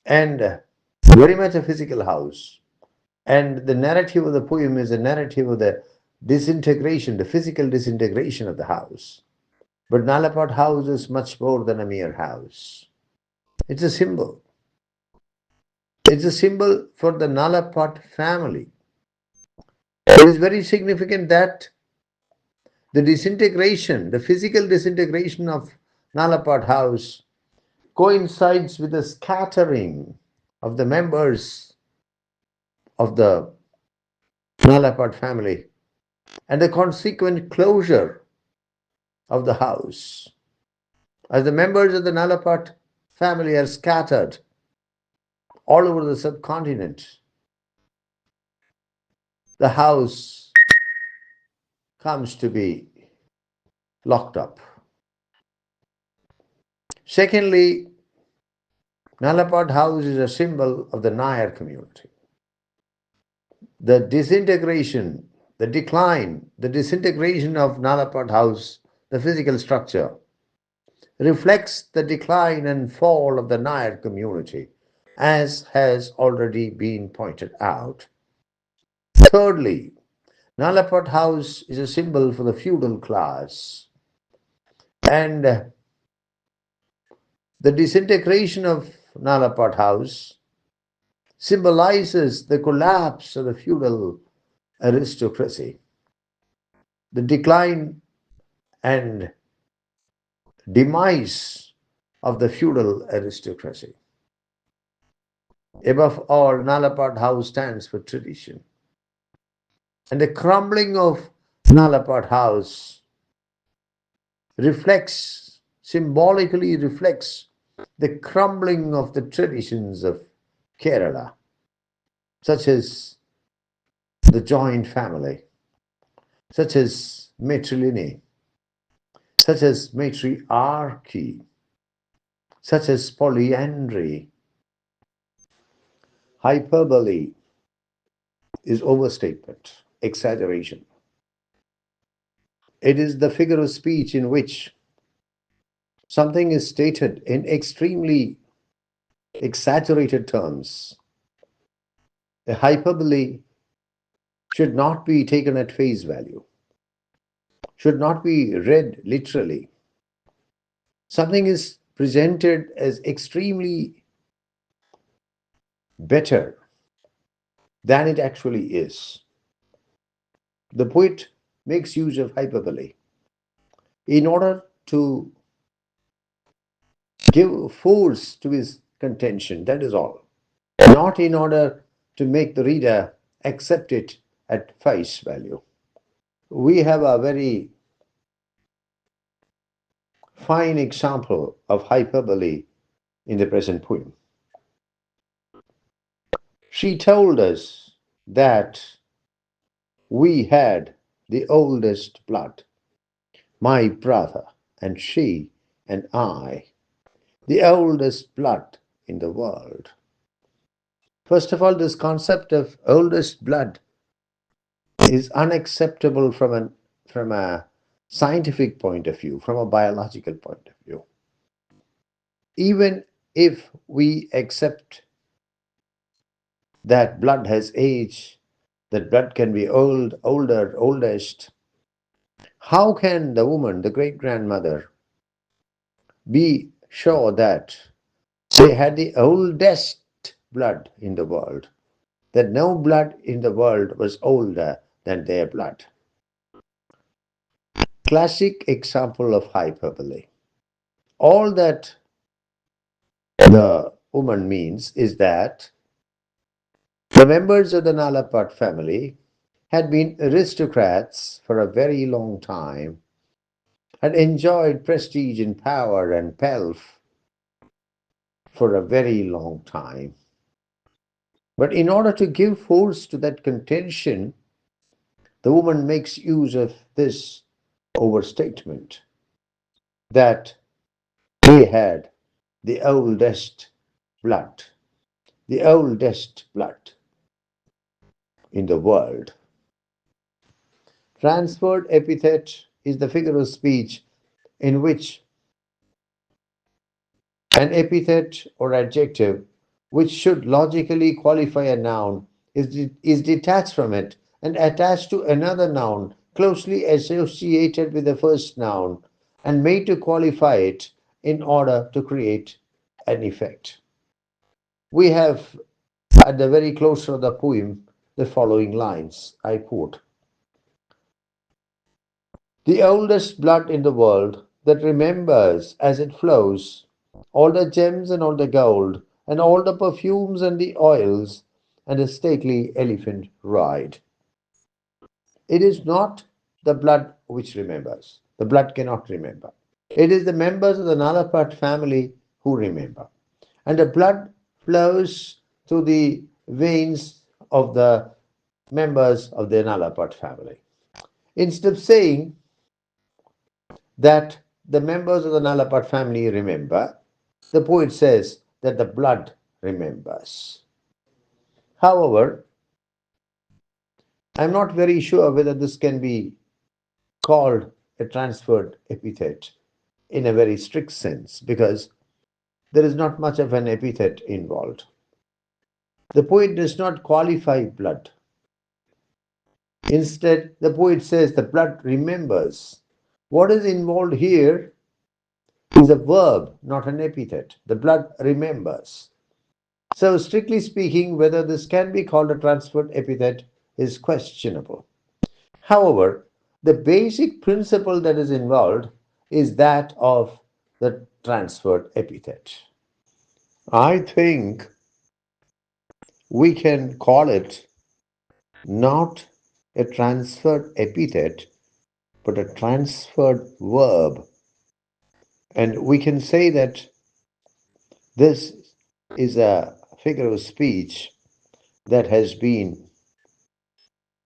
[SPEAKER 1] and very much a physical house. And the narrative of the poem is a narrative of the disintegration, the physical disintegration of the house. But Nalapat house is much more than a mere house. It's a symbol. It's a symbol for the Nalapat family. It is very significant that the disintegration, the physical disintegration of Nalapat house coincides with the scattering of the members of the Nalapat family and the consequent closure of the house. As the members of the Nalapat family are scattered all over the subcontinent, the house comes to be locked up. Secondly, Nalapat house is a symbol of the Nair community. The disintegration, the decline, the disintegration of Nalapat house, the physical structure, reflects the decline and fall of the Nair community, as has already been pointed out. Thirdly, Nalapat house is a symbol for the feudal class, and the disintegration of Nalapat house symbolizes the collapse of the feudal aristocracy, the decline and demise of the feudal aristocracy. Above all, Nalapat house stands for tradition. And the crumbling of Nalapat house symbolically reflects the crumbling of the traditions of Kerala, such as the joint family, such as matrilineal, such as matriarchy, such as polyandry. Hyperbole is overstatement, exaggeration. It is the figure of speech in which something is stated in extremely exaggerated terms. A hyperbole should not be taken at face value, should not be read literally. Something is presented as extremely better than it actually is. The poet makes use of hyperbole in order to give force to his contention, that is all. Not in order to make the reader accept it at face value. We have a very fine example of hyperbole in the present poem. She told us that we had the oldest blood, my brother and she and I, the oldest blood in the world. First of all, this concept of oldest blood is unacceptable from a scientific point of view, from a biological point of view. Even if we accept that blood has age, that blood can be old, older, oldest, how can the woman, the great grandmother, be sure that they had the oldest blood in the world, that no blood in the world was older than their blood? Classic example of hyperbole. All that the woman means is that the members of the Nalapat family had been aristocrats for a very long time, had enjoyed prestige and power and pelf for a very long time. But in order to give force to that contention, the woman makes use of this overstatement that they had the oldest blood, the oldest blood in the world. Transferred epithet is the figure of speech in which an epithet or adjective which should logically qualify a noun is detached from it and attached to another noun closely associated with the first noun and made to qualify it in order to create an effect. We have at the very close of the poem the following lines. I quote: "The oldest blood in the world that remembers as it flows all the gems and all the gold, and all the perfumes and the oils, and a stately elephant ride." It is not the blood which remembers. The blood cannot remember. It is the members of the Nalapat family who remember. And the blood flows through the veins of the members of the Nalapat family. Instead of saying that the members of the Nalapat family remember, the poet says that the blood remembers. However, I'm not very sure whether this can be called a transferred epithet in a very strict sense because there is not much of an epithet involved. The poet does not qualify blood. Instead, the poet says the blood remembers. What is involved here is a verb, not an epithet. The blood remembers. So, strictly speaking, whether this can be called a transferred epithet is questionable. However, the basic principle that is involved is that of the transferred epithet. I think we can call it not a transferred epithet, but a transferred verb. And we can say that this is a figure of speech that has been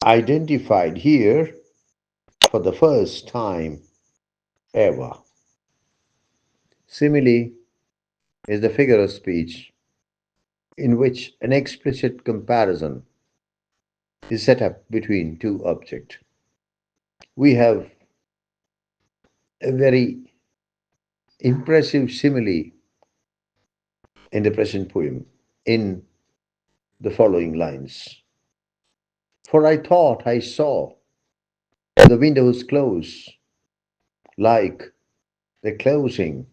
[SPEAKER 1] identified here for the first time ever. Simile is the figure of speech in which an explicit comparison is set up between two objects. We have a very impressive simile in the present poem in the following lines. For I thought I saw the windows close like the closing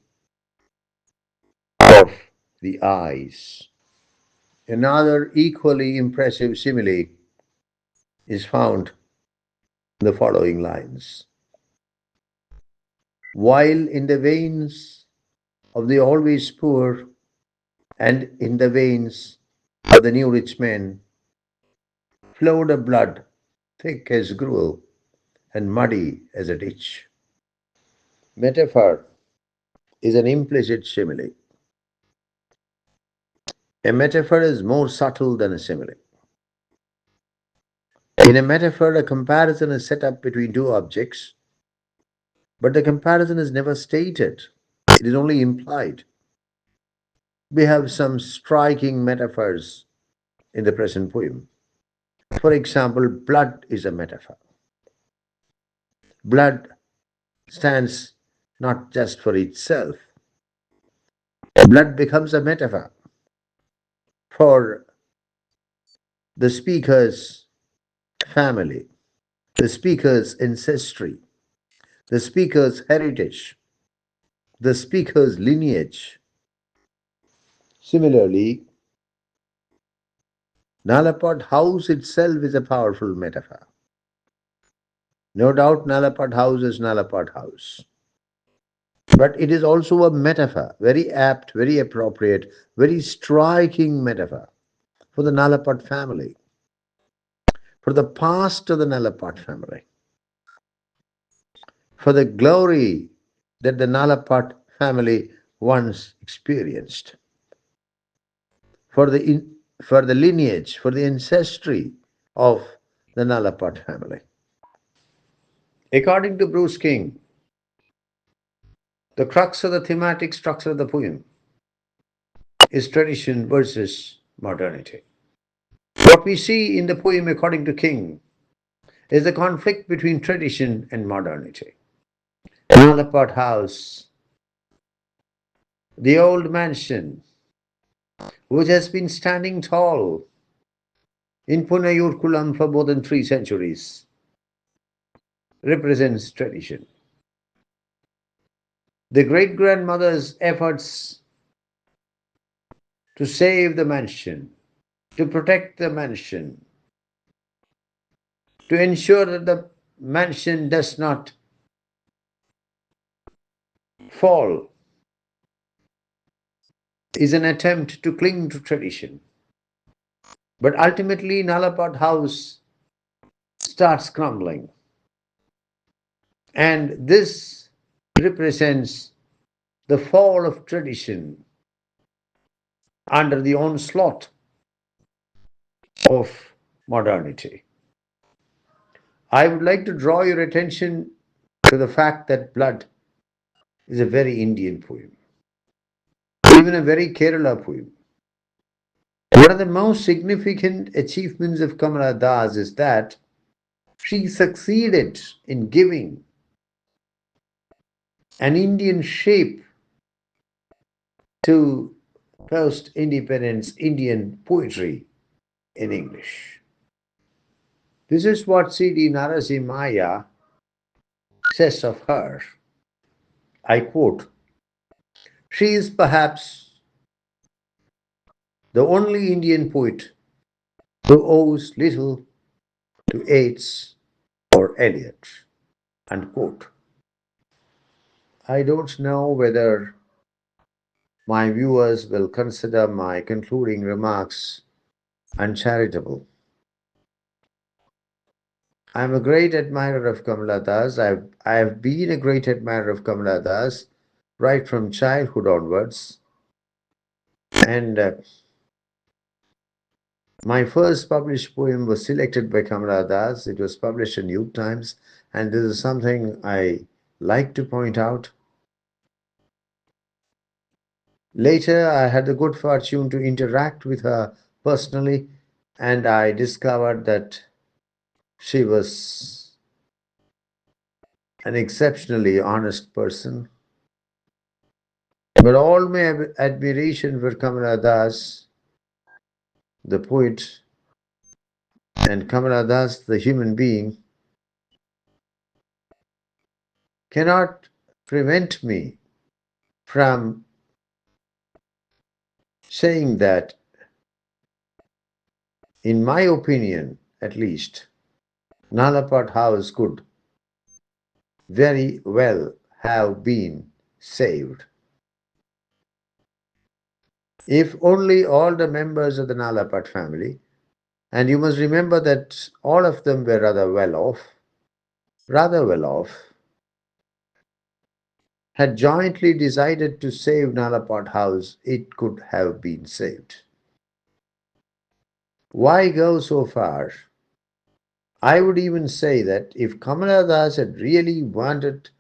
[SPEAKER 1] of the eyes. Another equally impressive simile is found in the following lines. While in the veins of the always poor and in the veins of the new rich men flowed a blood thick as gruel and muddy as a ditch. Metaphor is an implicit simile. A metaphor is more subtle than a simile. In a metaphor, a comparison is set up between two objects, but the comparison is never stated, it is only implied. We have some striking metaphors in the present poem. For example, blood is a metaphor. Blood stands not just for itself, Blood becomes a metaphor for the speaker's family, the speaker's ancestry, the speaker's heritage, the speaker's lineage. Similarly, Nalapad House itself is a powerful metaphor. No doubt Nalapad House is Nalapad House. But it is also a metaphor, very apt, very appropriate, very striking metaphor for the Nalapad family, for the past of the Nalapad family, for the glory that the Nalapad family once experienced, for for the lineage, for the ancestry of the Nalapad family. According to Bruce King, the crux of the thematic structure of the poem is tradition versus modernity. What we see in the poem, according to King, is the conflict between tradition and modernity. Nalapad House, the old mansion, which has been standing tall in Punayurkulam for more than 3 centuries, represents tradition. The great grandmother's efforts to save the mansion, to protect the mansion, to ensure that the mansion does not fall, is an attempt to cling to tradition. But ultimately, Nalapad House starts crumbling. And this represents the fall of tradition under the onslaught of modernity. I would like to draw your attention to the fact that Blood is a very Indian poem, even a very Kerala poem. One of the most significant achievements of Kamala Das is that she succeeded in giving an Indian shape to post independence Indian poetry in English. This is what C.D. Narasimhaya says of her. I quote, "She is perhaps the only Indian poet who owes little to Yeats or Eliot." Unquote. I don't know whether my viewers will consider my concluding remarks uncharitable. I am a great admirer of Kamala Das. I have been a great admirer of Kamala Das right from childhood onwards. And my first published poem was selected by Kamala Das. It was published in New York Times. And this is something I like to point out. Later, I had the good fortune to interact with her personally, and I discovered that she was an exceptionally honest person. But all my admiration for Kamala Das, the poet, and Kamala Das, the human being, cannot prevent me from saying that, in my opinion at least, Nalapad House could very well have been saved if only all the members of the Nalapad family, and you must remember that all of them were rather well off, had jointly decided to save Nalapad House, it could have been saved. Why go so far? I would even say that if Kamala Das had really wanted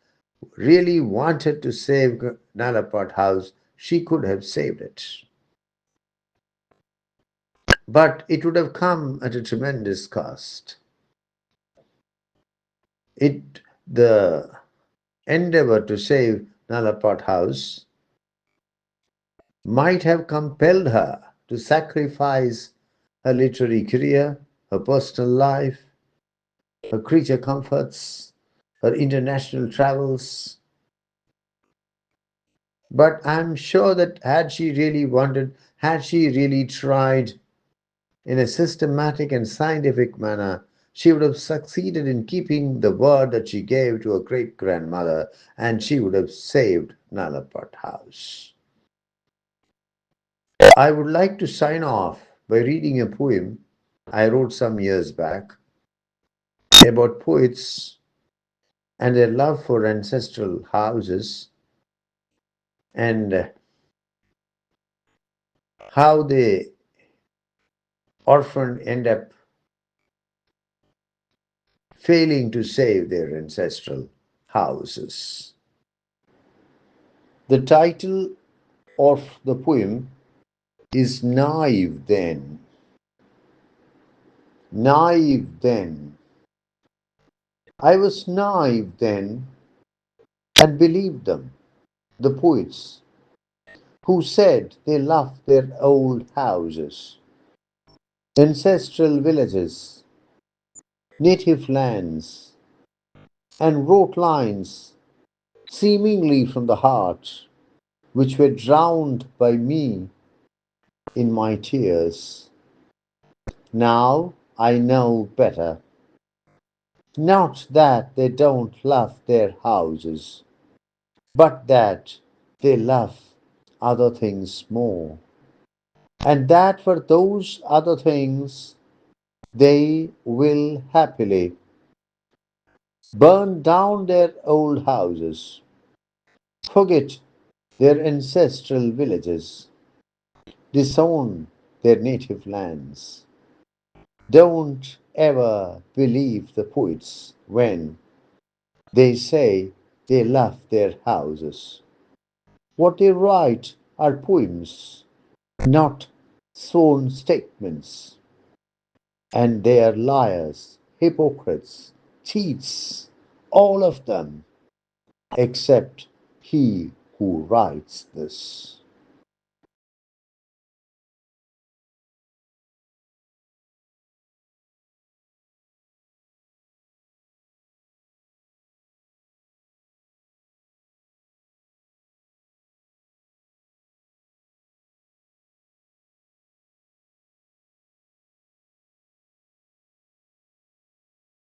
[SPEAKER 1] to save Nalapad House, she could have saved it. But it would have come at a tremendous cost. The endeavor to save Nalapad House might have compelled her to sacrifice her literary career, her personal life, her creature comforts, her international travels. But I'm sure that had she really wanted, had she really tried in a systematic and scientific manner, she would have succeeded in keeping the word that she gave to her great grandmother, and she would have saved Nalapat House. I would like to sign off by reading a poem I wrote some years back about poets and their love for ancestral houses and how they often end up failing to save their ancestral houses. The title of the poem is Naive Then. Naive then. I was naive then and believed them, the poets, who said they loved their old houses, ancestral villages, native lands, and wrote lines seemingly from the heart, which were drowned by me in my tears. Now I know better. Not that they don't love their houses, but that they love other things more, and that for those other things they will happily burn down their old houses, forget their ancestral villages, disown their native lands. Don't ever believe the poets when they say they love their houses. What they write are poems, not sworn statements. And they are liars, hypocrites, cheats, all of them, except he who writes this.